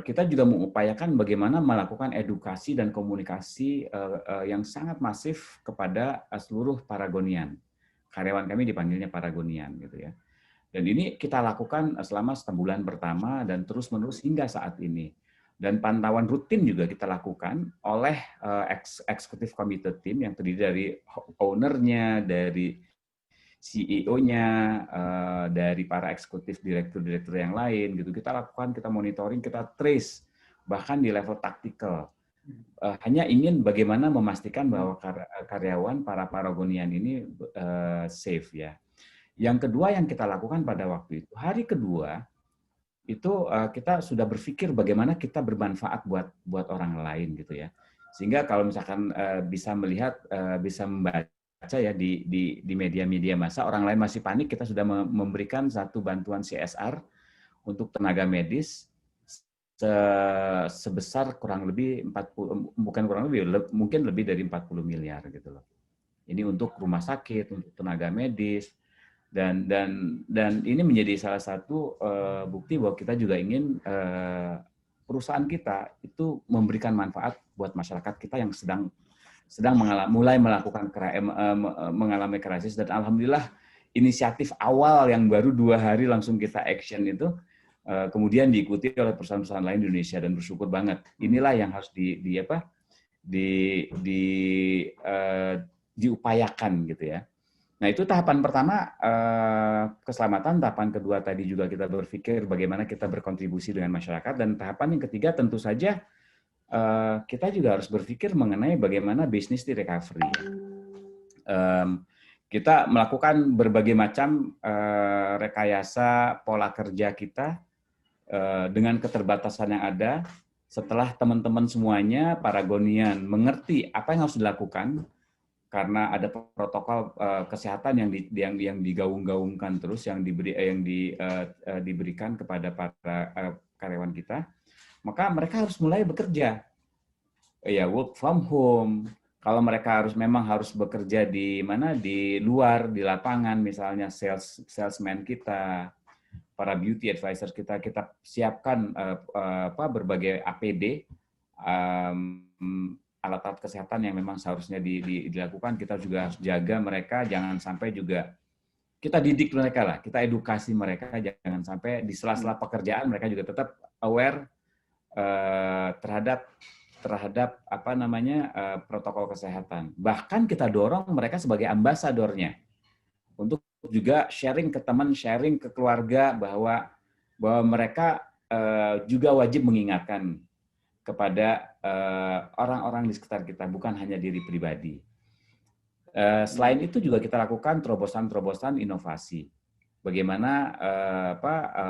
Speaker 2: kita juga mengupayakan bagaimana melakukan edukasi dan komunikasi yang sangat masif kepada seluruh Paragonian. Karyawan kami dipanggilnya Paragonian gitu ya. Dan ini kita lakukan selama sebulan pertama dan terus-menerus hingga saat ini. Dan pantauan rutin juga kita lakukan oleh Executive Committee Team yang terdiri dari owner-nya, dari CEO-nya, dari para eksekutif direktur-direktur yang lain gitu. Kita lakukan, kita monitoring, kita trace bahkan di level taktikal. Hanya ingin bagaimana memastikan bahwa karyawan para Paragonian ini safe ya. Yang kedua yang kita lakukan pada waktu itu, hari kedua itu kita sudah berpikir bagaimana kita bermanfaat buat orang lain gitu ya. Sehingga kalau misalkan bisa melihat, bisa membaca ya di media-media massa, orang lain masih panik, kita sudah memberikan satu bantuan CSR untuk tenaga medis sebesar kurang lebih 40, bukan kurang lebih, mungkin lebih dari 40 miliar gitu loh. Ini untuk rumah sakit, untuk tenaga medis, dan ini menjadi salah satu bukti bahwa kita juga ingin perusahaan kita itu memberikan manfaat buat masyarakat kita yang sedang mulai mengalami krisis, dan alhamdulillah inisiatif awal yang baru 2 hari langsung kita action itu kemudian diikuti oleh perusahaan-perusahaan lain di Indonesia, dan bersyukur banget. Inilah yang harus diupayakan gitu ya. Nah, itu tahapan pertama keselamatan, tahapan kedua tadi juga kita berpikir bagaimana kita berkontribusi dengan masyarakat, dan tahapan yang ketiga tentu saja kita juga harus berpikir mengenai bagaimana bisnis di recovery. Kita melakukan berbagai macam rekayasa pola kerja kita dengan keterbatasan yang ada. Setelah teman-teman semuanya Paragonian mengerti apa yang harus dilakukan, karena ada protokol kesehatan yang digaung-gaungkan terus, yang diberikan kepada para karyawan kita, maka mereka harus mulai bekerja, ya work from home. Kalau mereka memang harus bekerja di luar, di lapangan, misalnya salesman kita, para beauty advisor kita siapkan berbagai APD, alat-alat kesehatan yang memang seharusnya dilakukan. Kita juga harus jaga mereka, jangan sampai juga kita didik mereka lah, kita edukasi mereka, jangan sampai di sela-sela pekerjaan mereka juga tetap aware terhadap protokol kesehatan. Bahkan kita dorong mereka sebagai ambasadornya untuk juga sharing ke teman, sharing ke keluarga bahwa mereka juga wajib mengingatkan kepada orang-orang di sekitar kita, bukan hanya diri pribadi. Selain itu juga kita lakukan terobosan-terobosan inovasi. Bagaimana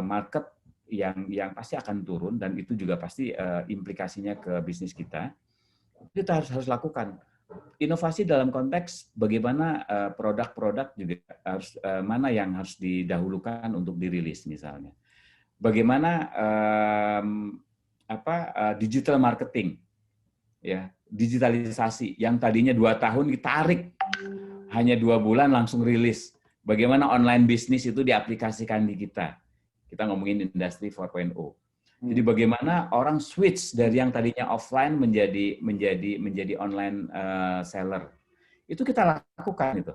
Speaker 2: market yang pasti akan turun, dan itu juga pasti implikasinya ke bisnis kita. Kita harus lakukan inovasi dalam konteks bagaimana produk-produk juga harus mana yang harus didahulukan untuk dirilis misalnya. Bagaimana digital marketing, ya, digitalisasi yang tadinya 2 tahun ditarik hanya 2 bulan langsung rilis. Bagaimana online bisnis itu diaplikasikan di kita. Kita ngomongin industri 4.0. Jadi bagaimana orang switch dari yang tadinya offline menjadi online seller. Itu kita lakukan itu.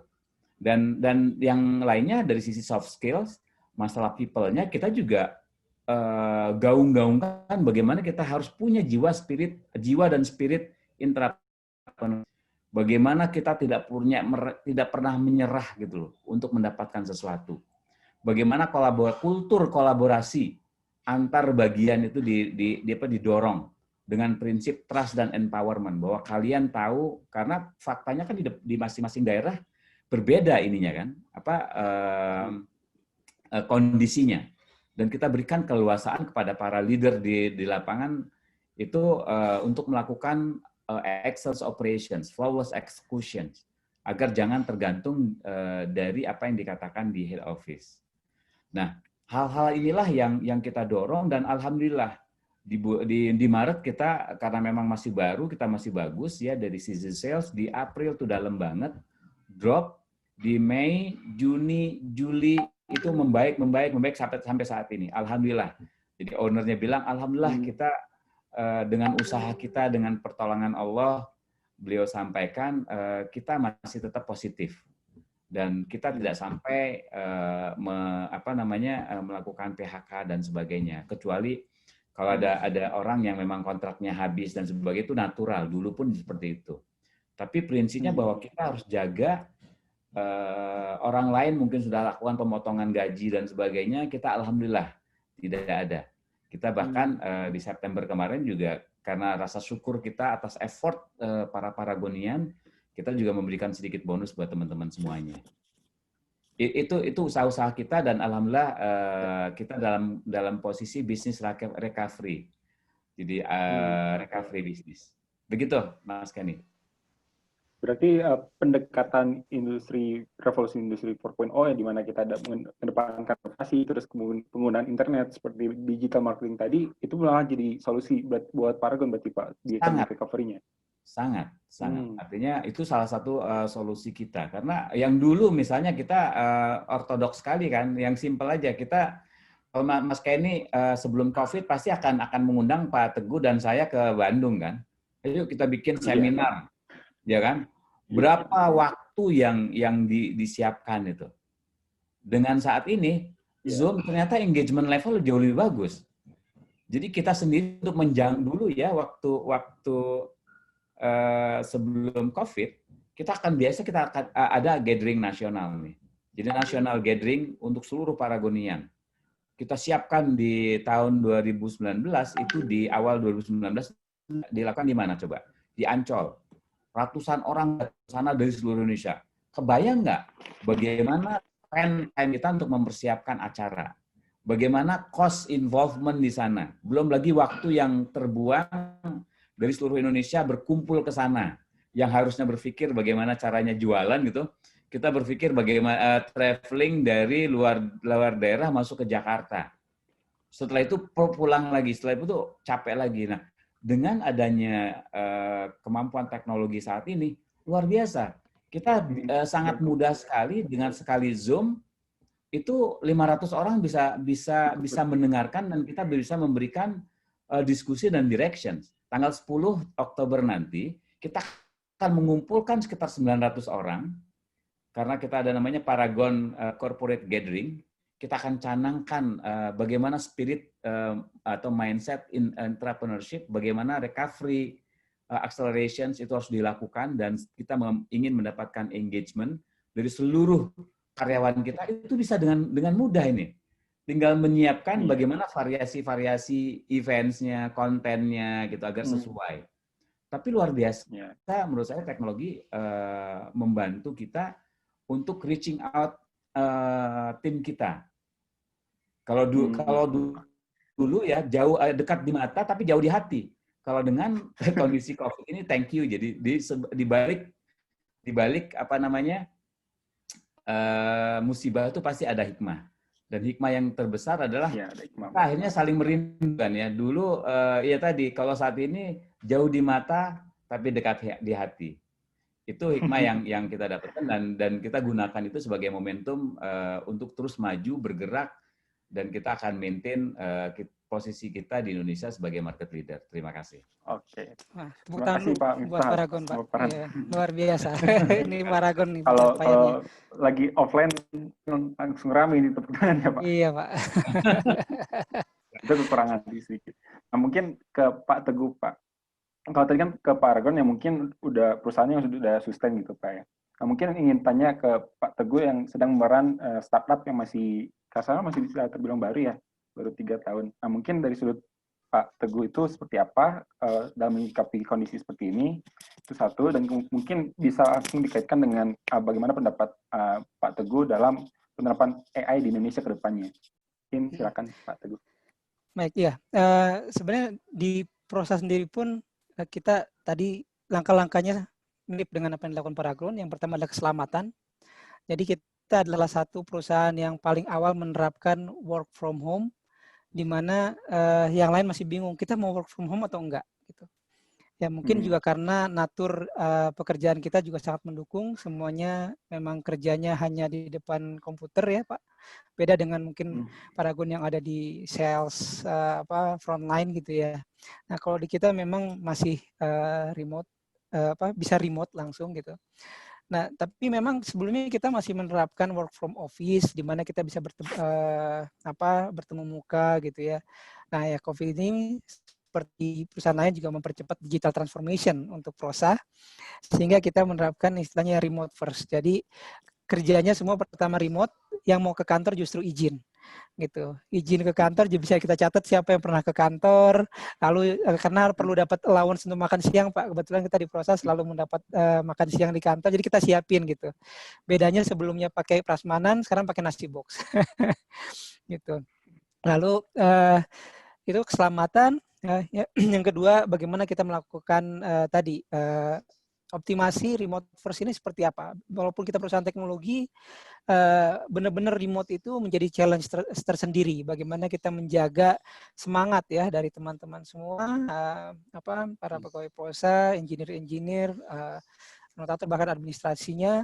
Speaker 2: Dan yang lainnya dari sisi soft skills, masalah people-nya kita juga gaung-gaungkan bagaimana kita harus punya jiwa dan spirit intrapreneur. Bagaimana kita tidak pernah menyerah gitu loh untuk mendapatkan sesuatu. Bagaimana kultur kolaborasi antar bagian itu didorong dengan prinsip trust dan empowerment, bahwa kalian tahu, karena faktanya kan di masing-masing daerah berbeda ininya kan, kondisinya. Dan kita berikan keleluasaan kepada para leader di lapangan itu untuk melakukan excellence operations, flawless execution, agar jangan tergantung dari apa yang dikatakan di head office. Nah, hal-hal inilah yang kita dorong, dan alhamdulillah di Maret kita, karena memang masih baru, kita masih bagus ya dari sisi sales. Di April itu dalam banget, drop di Mei, Juni, Juli itu membaik sampai saat ini. Alhamdulillah. Jadi ownernya bilang, alhamdulillah kita dengan usaha kita, dengan pertolongan Allah, beliau sampaikan kita masih tetap positif. Dan kita tidak sampai melakukan PHK dan sebagainya, kecuali kalau ada orang yang memang kontraknya habis dan sebagainya, itu natural, dulu pun seperti itu. Tapi prinsipnya bahwa kita harus jaga orang lain mungkin sudah lakukan pemotongan gaji dan sebagainya, kita alhamdulillah tidak ada. Kita bahkan di September kemarin juga karena rasa syukur kita atas effort para Paragonian, kita juga memberikan sedikit bonus buat teman-teman semuanya. Itu usaha-usaha kita, dan alhamdulillah kita dalam posisi bisnis recovery. Jadi recovery bisnis. Begitu, Mas Kenny.
Speaker 1: Berarti pendekatan revolusi industri 4.0 ya, di mana kita ada mengedepankan inovasi, terus penggunaan internet seperti digital marketing tadi, itu malah jadi solusi buat Paragon berarti Pak di recovery-nya. Sangat.
Speaker 2: Artinya itu salah satu solusi kita. Karena yang dulu misalnya kita ortodoks sekali kan, yang simpel aja. Kita, Mas Kenny sebelum COVID pasti akan mengundang Pak Teguh dan saya ke Bandung kan. Ayo kita bikin seminar, ya kan? Berapa waktu yang disiapkan itu. Dengan saat ini, Zoom ternyata engagement level jauh lebih bagus. Jadi kita sendiri untuk menjang dulu ya, waktu sebelum COVID, kita akan ada gathering nasional nih. Jadi national gathering untuk seluruh Paragonian. Kita siapkan di tahun 2019, itu di awal 2019 dilakukan di mana coba? Di Ancol. Ratusan orang ke sana dari seluruh Indonesia. Kebayang nggak bagaimana time kita untuk mempersiapkan acara? Bagaimana cost involvement di sana? Belum lagi waktu yang terbuang dari seluruh Indonesia berkumpul ke sana, yang harusnya berpikir bagaimana caranya jualan gitu, kita berpikir bagaimana traveling dari luar daerah masuk ke Jakarta. Setelah itu pulang lagi, setelah itu tuh capek lagi. Nah, dengan adanya kemampuan teknologi saat ini luar biasa. Kita sangat mudah sekali dengan sekali Zoom itu 500 orang bisa mendengarkan, dan kita bisa memberikan diskusi dan direction. Tanggal 10 Oktober nanti, kita akan mengumpulkan sekitar 900 orang, karena kita ada namanya Paragon Corporate Gathering. Kita akan canangkan bagaimana spirit atau mindset in entrepreneurship, bagaimana recovery accelerations itu harus dilakukan, dan kita ingin mendapatkan engagement dari seluruh karyawan kita. Itu bisa dengan mudah ini. Tinggal menyiapkan bagaimana variasi-variasi events-nya, kontennya gitu agar sesuai. Tapi luar biasa, menurut saya teknologi membantu kita untuk reaching out tim kita. Kalau dulu ya jauh dekat di mata tapi jauh di hati. Kalau dengan kondisi COVID ini, thank you. Jadi di balik musibah itu pasti ada hikmah. Dan hikmah yang terbesar adalah akhirnya saling merindukan ya. Dulu ya tadi, kalau saat ini jauh di mata tapi dekat di hati. Itu hikmah yang kita dapatkan, dan kita gunakan itu sebagai momentum untuk terus maju, bergerak, dan kita akan maintain posisi kita di Indonesia sebagai market leader. Terima kasih.
Speaker 1: Oke.
Speaker 3: Wah, tepuk tangan buat Paragon, Pak. Ya, luar biasa. Ini Paragon nih.
Speaker 1: Kalau lagi offline langsung rame ini tepuk tangan ya, Pak.
Speaker 3: Iya, Pak.
Speaker 1: Itu kekurangan sedikit. Nah, mungkin ke Pak Teguh, Pak. Kalau tadi kan ke Paragon yang mungkin udah perusahaannya yang sudah sustain gitu, Pak ya. Nah, mungkin ingin tanya ke Pak Teguh yang sedang memeran startup yang masih kasarnya masih bisa terbilang baru ya, baru 3 tahun. Nah, mungkin dari sudut Pak Teguh itu seperti apa dalam menyikapi kondisi seperti ini, itu satu, dan mungkin bisa langsung dikaitkan dengan bagaimana pendapat Pak Teguh dalam penerapan AI di Indonesia ke depannya. Mungkin silakan Pak Teguh.
Speaker 3: Baik, ya. Sebenarnya di proses sendiri pun kita tadi langkah-langkahnya mirip dengan apa yang dilakukan Paragon. Yang pertama adalah keselamatan. Jadi kita adalah satu perusahaan yang paling awal menerapkan work from home, di mana yang lain masih bingung kita mau work from home atau enggak. Gitu. Ya mungkin juga karena natur pekerjaan kita juga sangat mendukung, semuanya memang kerjanya hanya di depan komputer ya Pak. Beda dengan mungkin Paragon yang ada di sales frontline gitu ya. Nah kalau di kita memang masih remote, bisa remote langsung gitu. Nah tapi memang sebelumnya kita masih menerapkan work from office, di mana kita bisa bertemu muka gitu ya. Nah ya COVID ini seperti perusahaan lain juga mempercepat digital transformation untuk Prosa, sehingga kita menerapkan istilahnya remote first. Jadi kerjanya semua pertama remote, yang mau ke kantor justru izin gitu. Izin ke kantor jadi bisa kita catat siapa yang pernah ke kantor, lalu karena perlu dapat allowance untuk makan siang Pak, kebetulan kita di Prosa selalu mendapat makan siang di kantor, jadi kita siapin gitu. Bedanya sebelumnya pakai prasmanan, sekarang pakai nasi box. Gitu. Lalu itu keselamatan. Yang kedua, bagaimana kita melakukan tadi optimasi remote first ini seperti apa? Walaupun kita perusahaan teknologi, benar-benar remote itu menjadi challenge tersendiri. Bagaimana kita menjaga semangat ya dari teman-teman semua, para pegawai Prosa, engineer, notator bahkan administrasinya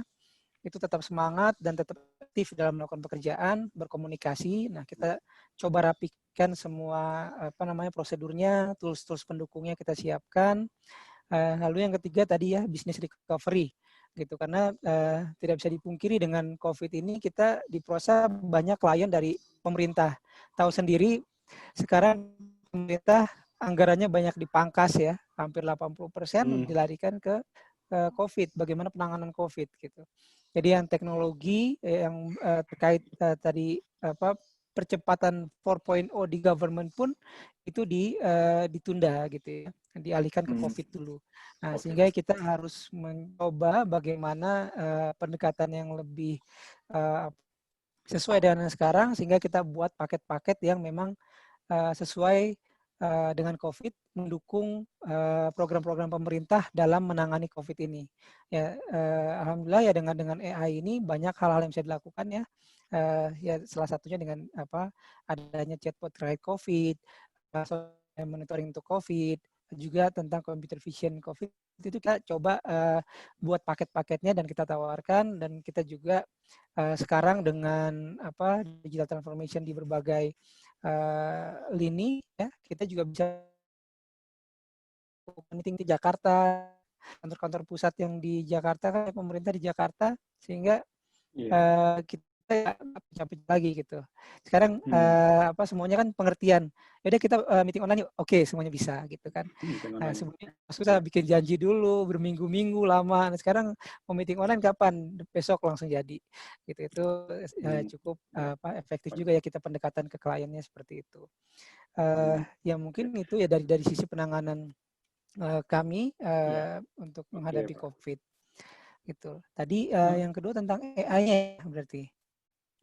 Speaker 3: itu tetap semangat dan tetap aktif dalam melakukan pekerjaan, berkomunikasi. Nah, kita coba rapikan semua prosedurnya, tools pendukungnya kita siapkan. Lalu yang ketiga tadi ya business recovery gitu, karena tidak bisa dipungkiri dengan COVID ini kita di Prosa banyak klien dari pemerintah. Tahu sendiri sekarang pemerintah anggarannya banyak dipangkas ya, hampir 80% dilarikan ke COVID, bagaimana penanganan COVID gitu. Jadi yang teknologi yang terkait tadi percepatan 4.0 di government pun itu ditunda gitu ya, dialihkan ke COVID dulu. Nah, sehingga kita harus mencoba bagaimana pendekatan yang lebih sesuai dengan sekarang, sehingga kita buat paket-paket yang memang sesuai dengan COVID, mendukung program-program pemerintah dalam menangani COVID ini. Ya, alhamdulillah ya dengan AI ini banyak hal-hal yang bisa dilakukan ya. Ya salah satunya dengan adanya chatbot terkait COVID, monitoring untuk COVID, juga tentang computer vision COVID, itu kita coba buat paket-paketnya dan kita tawarkan, dan kita juga sekarang dengan digital transformation di berbagai lini ya, kita juga bisa meeting di Jakarta, kantor-kantor pusat yang di Jakarta kan pemerintah di Jakarta, sehingga kita capek lagi gitu. Sekarang semuanya kan pengertian. Yaudah kita meeting online yuk. Oke, semuanya bisa gitu kan. Nah, sebelumnya susah bikin janji dulu berminggu-minggu lama. Nah, sekarang mau meeting online kapan? Besok langsung jadi. Gitu. Itu cukup efektif juga ya kita pendekatan ke kliennya seperti itu. Ya mungkin itu ya dari sisi penanganan kami untuk menghadapi COVID. Gitu. Tadi yang kedua tentang AI-nya berarti.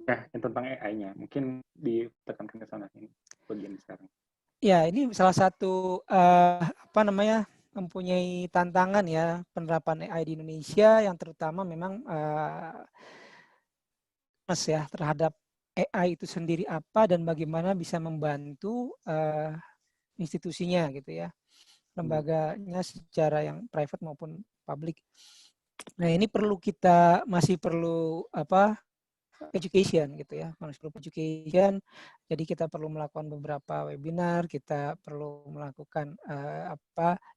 Speaker 1: Nah, yang tentang AI-nya, mungkin ditekankan ke sana ini bagian sekarang.
Speaker 3: Ya, ini salah satu mempunyai tantangan ya penerapan AI di Indonesia, yang terutama memang ya terhadap AI itu sendiri apa dan bagaimana bisa membantu institusinya gitu ya, lembaganya secara yang private maupun publik. Nah, ini masih perlu education gitu ya, education. Jadi kita perlu melakukan beberapa webinar, kita perlu melakukan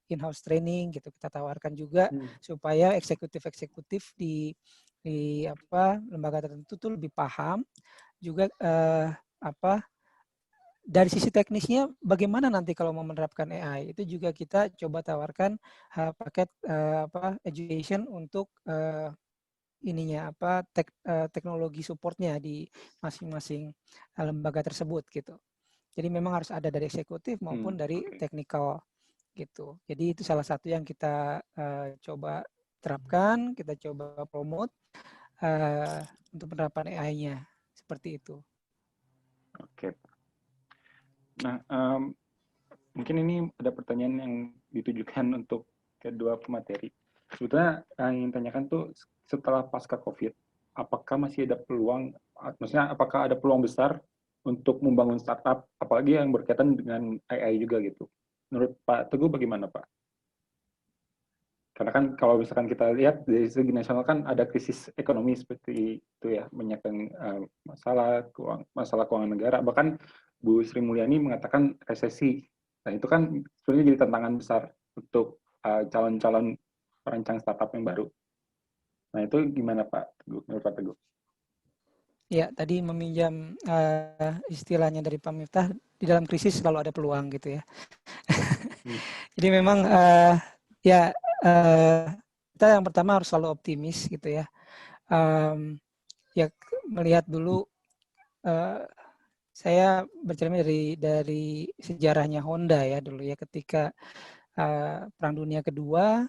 Speaker 3: in-house training gitu, kita tawarkan juga supaya eksekutif di lembaga tertentu tuh lebih paham juga dari sisi teknisnya bagaimana nanti kalau mau menerapkan AI, itu juga kita coba tawarkan paket education untuk teknologi supportnya di masing-masing lembaga tersebut gitu. Jadi memang harus ada dari eksekutif maupun dari teknikal gitu. Jadi itu salah satu yang kita coba terapkan, kita coba promote untuk penerapan AI-nya seperti itu.
Speaker 1: Oke. Nah, mungkin ini ada pertanyaan yang ditujukan untuk kedua pemateri. Sebetulnya yang ingin tanyakan tuh setelah pasca COVID, apakah masih ada peluang, maksudnya apakah ada peluang besar untuk membangun startup, apalagi yang berkaitan dengan AI juga gitu. Menurut Pak Teguh bagaimana Pak? Karena kan kalau misalkan kita lihat dari segi nasional kan ada krisis ekonomi seperti itu ya, banyak yang masalah keuangan negara, bahkan Bu Sri Mulyani mengatakan resesi. Nah itu kan sebenarnya jadi tantangan besar untuk calon-calon perancang startup yang baru. Nah itu gimana Pak Teguh, menurut Pak Teguh?
Speaker 3: Ya, tadi meminjam istilahnya dari Pak Miftah, di dalam krisis selalu ada peluang gitu ya. Jadi memang kita yang pertama harus selalu optimis gitu ya. Ya melihat dulu, saya bercermin dari sejarahnya Honda ya dulu ya, ketika Perang Dunia Kedua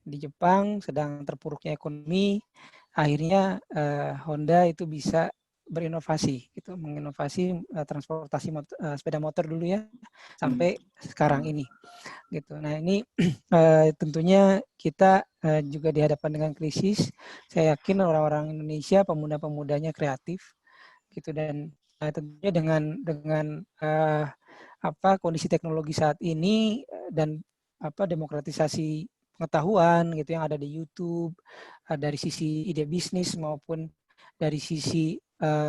Speaker 3: di Jepang sedang terpuruknya ekonomi, akhirnya Honda itu bisa berinovasi gitu, menginovasi transportasi sepeda motor dulu ya sampai sekarang ini gitu. Nah ini tentunya kita juga dihadapkan dengan krisis. Saya yakin orang-orang Indonesia, pemuda-pemudanya kreatif gitu, dan tentunya dengan kondisi teknologi saat ini dan demokratisasi pengetahuan gitu yang ada di YouTube, dari sisi ide bisnis maupun dari sisi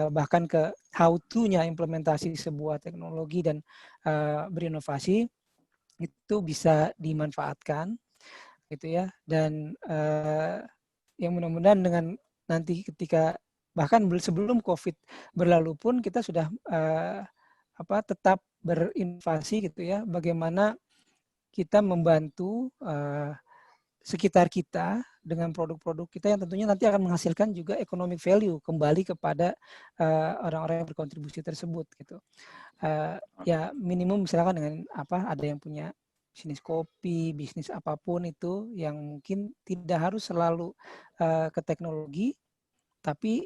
Speaker 3: bahkan ke how to-nya implementasi sebuah teknologi dan berinovasi itu bisa dimanfaatkan gitu ya. Dan yang mudah-mudahan dengan nanti ketika bahkan sebelum COVID berlalu pun kita sudah tetap berinovasi gitu ya, bagaimana kita membantu sekitar kita dengan produk-produk kita yang tentunya nanti akan menghasilkan juga economic value kembali kepada orang-orang yang berkontribusi tersebut gitu. Ya minimum misalkan dengan ada yang punya bisnis kopi, bisnis apapun itu yang mungkin tidak harus selalu ke teknologi, tapi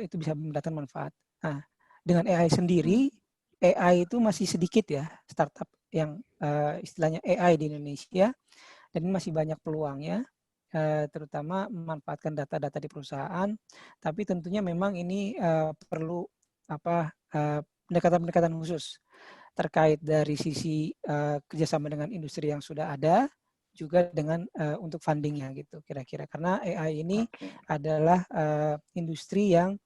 Speaker 3: itu bisa mendatangkan manfaat. Nah, dengan AI sendiri, AI itu masih sedikit ya startup yang istilahnya AI di Indonesia, dan ini masih banyak peluangnya, terutama memanfaatkan data-data di perusahaan. Tapi tentunya memang ini perlu pendekatan-pendekatan khusus terkait dari sisi kerjasama dengan industri yang sudah ada, juga dengan untuk fundingnya gitu kira-kira. Karena AI ini adalah industri yang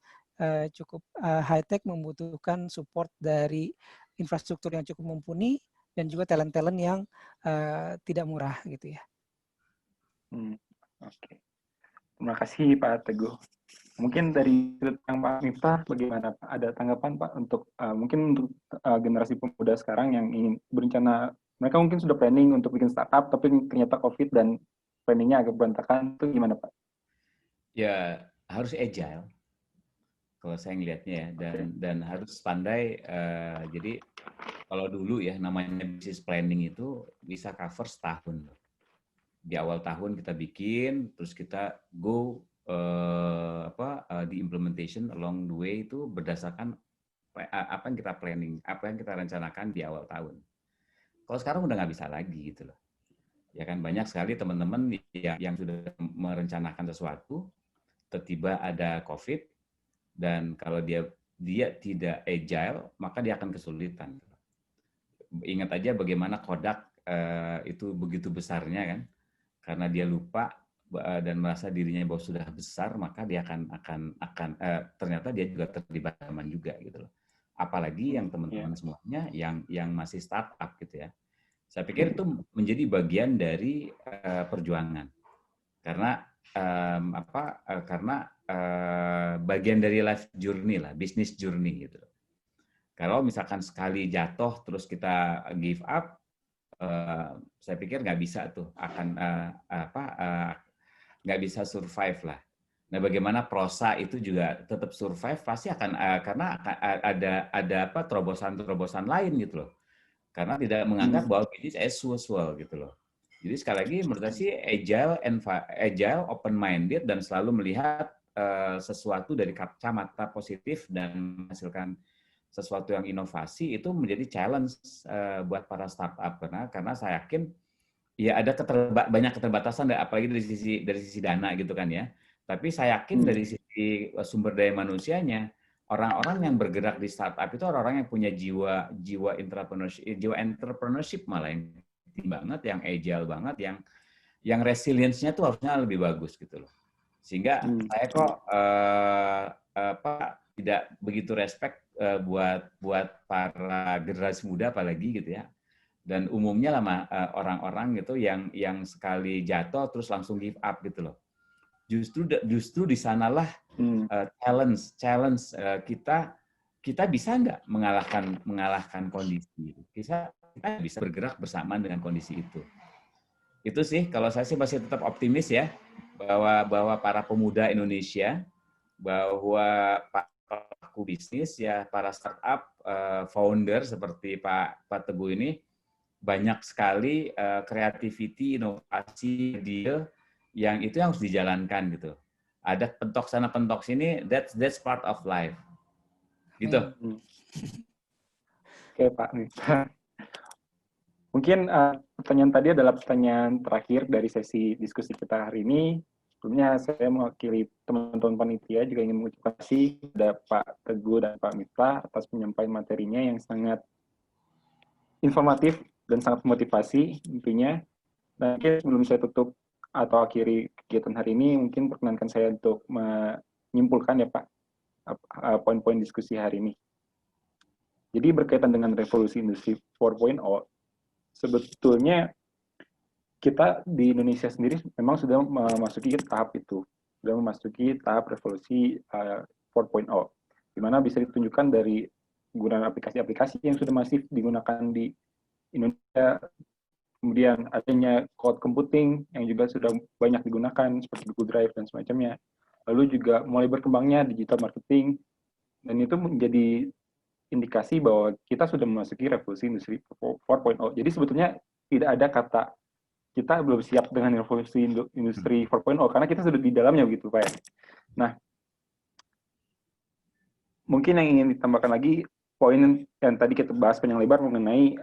Speaker 3: cukup high-tech, membutuhkan support dari infrastruktur yang cukup mumpuni dan juga talent-talent yang tidak murah gitu ya.
Speaker 1: Oke. Terima kasih Pak Teguh. Mungkin dari tentang Pak Miftah, bagaimana Pak? Ada tanggapan Pak untuk mungkin untuk generasi pemuda sekarang yang ingin berencana, mereka mungkin sudah planning untuk bikin startup, tapi ternyata COVID dan planningnya agak berantakan, itu gimana Pak?
Speaker 2: Ya harus agile, kalau saya ngelihatnya ya, dan harus pandai. Jadi kalau dulu ya namanya business planning itu bisa cover setahun. Di awal tahun kita bikin, terus kita go di implementation along the way itu berdasarkan apa yang kita planning, apa yang kita rencanakan di awal tahun. Kalau sekarang udah nggak bisa lagi gitu loh. Ya kan banyak sekali teman-teman yang sudah merencanakan sesuatu, tiba-tiba ada COVID, dan kalau dia tidak agile, maka dia akan kesulitan. Ingat aja bagaimana Kodak itu begitu besarnya kan, karena dia lupa dan merasa dirinya bahwa sudah besar, maka dia akan ternyata dia juga terlibat zaman juga gitu loh. Apalagi yang teman-teman semuanya yang masih startup gitu ya. Saya pikir itu menjadi bagian dari perjuangan. Karena bagian dari life journey lah, business journey gitu. Kalau misalkan sekali jatuh terus kita give up, saya pikir nggak bisa tuh nggak bisa survive lah. Nah, bagaimana prosa itu juga tetap survive pasti akan karena ada apa terobosan-terobosan lain gitu loh. Karena tidak menganggap bahwa bisnis as usual gitu loh. Jadi sekali lagi menurut saya sih agile, open minded dan selalu melihat sesuatu dari kacamata positif dan menghasilkan sesuatu yang inovasi itu menjadi challenge buat para startup karena saya yakin ya ada banyak keterbatasan apalagi dari sisi dana gitu kan ya. Tapi saya yakin dari sisi sumber daya manusianya, orang-orang yang bergerak di startup itu orang-orang yang punya jiwa entrepreneurship malah yang tinggi banget, yang agile banget, yang resilience-nya tuh harusnya lebih bagus gitu loh. Sehingga saya kok tidak begitu respect buat para generasi muda apalagi gitu ya. Dan umumnya lah orang-orang gitu yang sekali jatuh terus langsung give up gitu loh. Justru di sanalah challenge kita bisa nggak mengalahkan kondisi. Kita bisa bergerak bersamaan dengan kondisi itu. Itu sih kalau saya sih masih tetap optimis ya bahwa para pemuda Indonesia, bahwa pelaku bisnis ya, para startup founder seperti Pak Teguh ini banyak sekali creativity, inovasi, ide yang itu yang harus dijalankan gitu. Ada pentok sana pentok sini, that's part of life. Gitu.
Speaker 1: Oke Pak. Mungkin pertanyaan tadi adalah pertanyaan terakhir dari sesi diskusi kita hari ini. Sebelumnya saya mewakili teman-teman panitia juga ingin mengucapkan terima kasih kepada Pak Teguh dan Pak Miftah atas penyampaian materinya yang sangat informatif dan sangat memotivasi tentunya. Dan mungkin sebelum saya tutup atau akhiri kegiatan hari ini, mungkin perkenankan saya untuk menyimpulkan ya Pak, poin-poin diskusi hari ini. Jadi berkaitan dengan revolusi industri 4.0, sebetulnya kita di Indonesia sendiri memang sudah memasuki tahap itu, sudah memasuki tahap revolusi 4.0, di mana bisa ditunjukkan dari penggunaan aplikasi-aplikasi yang sudah masif digunakan di Indonesia, kemudian adanya cloud computing yang juga sudah banyak digunakan seperti Google Drive dan semacamnya. Lalu juga mulai berkembangnya digital marketing, dan itu menjadi indikasi bahwa kita sudah memasuki revolusi industri 4.0. Jadi sebetulnya tidak ada kata kita belum siap dengan revolusi industri 4.0 karena kita sudah di dalamnya begitu Pak. Nah, mungkin yang ingin ditambahkan lagi poin yang tadi kita bahas panjang lebar mengenai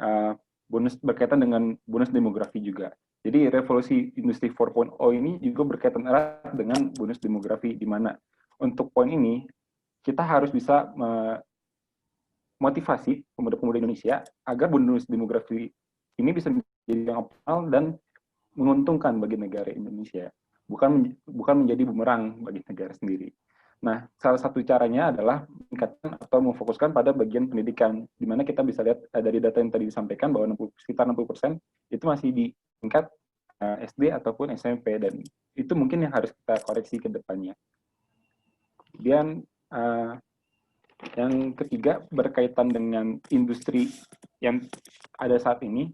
Speaker 1: bonus berkaitan dengan bonus demografi juga. Jadi revolusi industri 4.0 ini juga berkaitan erat dengan bonus demografi, di mana untuk poin ini kita harus bisa motivasi pemuda-pemuda Indonesia agar bonus demografi ini bisa menjadi yang optimal dan menguntungkan bagi negara Indonesia, bukan menjadi bumerang bagi negara sendiri. Nah, salah satu caranya adalah meningkatkan atau memfokuskan pada bagian pendidikan, di mana kita bisa lihat dari data yang tadi disampaikan bahwa sekitar 60% itu masih di tingkat SD ataupun SMP, dan itu mungkin yang harus kita koreksi ke depannya. Kemudian yang ketiga berkaitan dengan industri yang ada saat ini,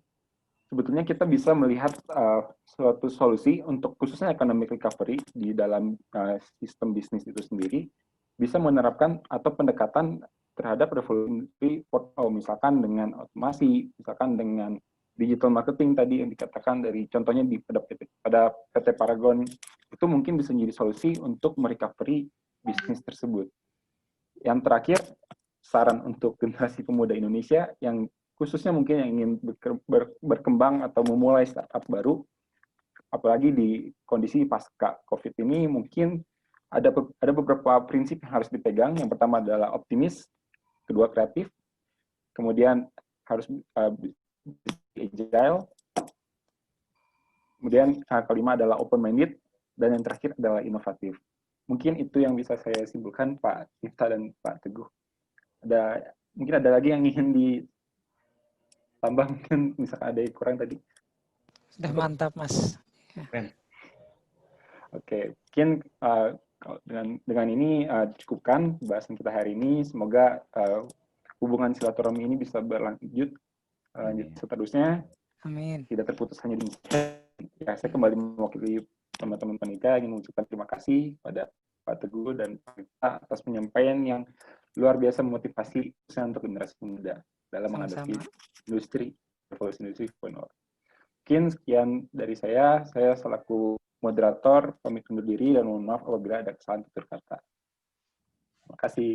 Speaker 1: sebetulnya kita bisa melihat suatu solusi untuk khususnya economic recovery di dalam sistem bisnis itu sendiri, bisa menerapkan atau pendekatan terhadap revolusi 4.0, misalkan dengan otomasi, misalkan dengan digital marketing tadi yang dikatakan dari contohnya pada PT Paragon, itu mungkin bisa menjadi solusi untuk merecovery bisnis tersebut. Yang terakhir, saran untuk generasi pemuda Indonesia yang khususnya mungkin yang ingin berkembang atau memulai startup baru, apalagi di kondisi pasca COVID ini, mungkin ada beberapa prinsip yang harus dipegang. Yang pertama adalah optimis, kedua kreatif, kemudian harus agile, kemudian kelima adalah open-minded, dan yang terakhir adalah inovatif. Mungkin itu yang bisa saya simpulkan, Pak Miftah dan Pak Teguh. Mungkin ada lagi yang ingin ditambah, mungkin misalkan ada yang kurang tadi.
Speaker 3: Sudah mantap, Mas.
Speaker 1: Oke, mungkin dengan ini cukupkan bahasan kita hari ini. Semoga hubungan silaturahmi ini bisa berlanjut seterusnya.
Speaker 3: Amin.
Speaker 1: Tidak terputus hanya di ya, saya kembali mewakili teman-teman panitia ingin mengucapkan terima kasih pada Pak Teguh dan Pak Rita atas penyampaian yang luar biasa memotivasi khususnya untuk generasi muda dalam menghadapi industri revolusi industri 4.0. Mungkin sekian dari saya selaku moderator pamit undur diri dan mohon maaf apabila ada kesalahan tutur kata. Terima kasih.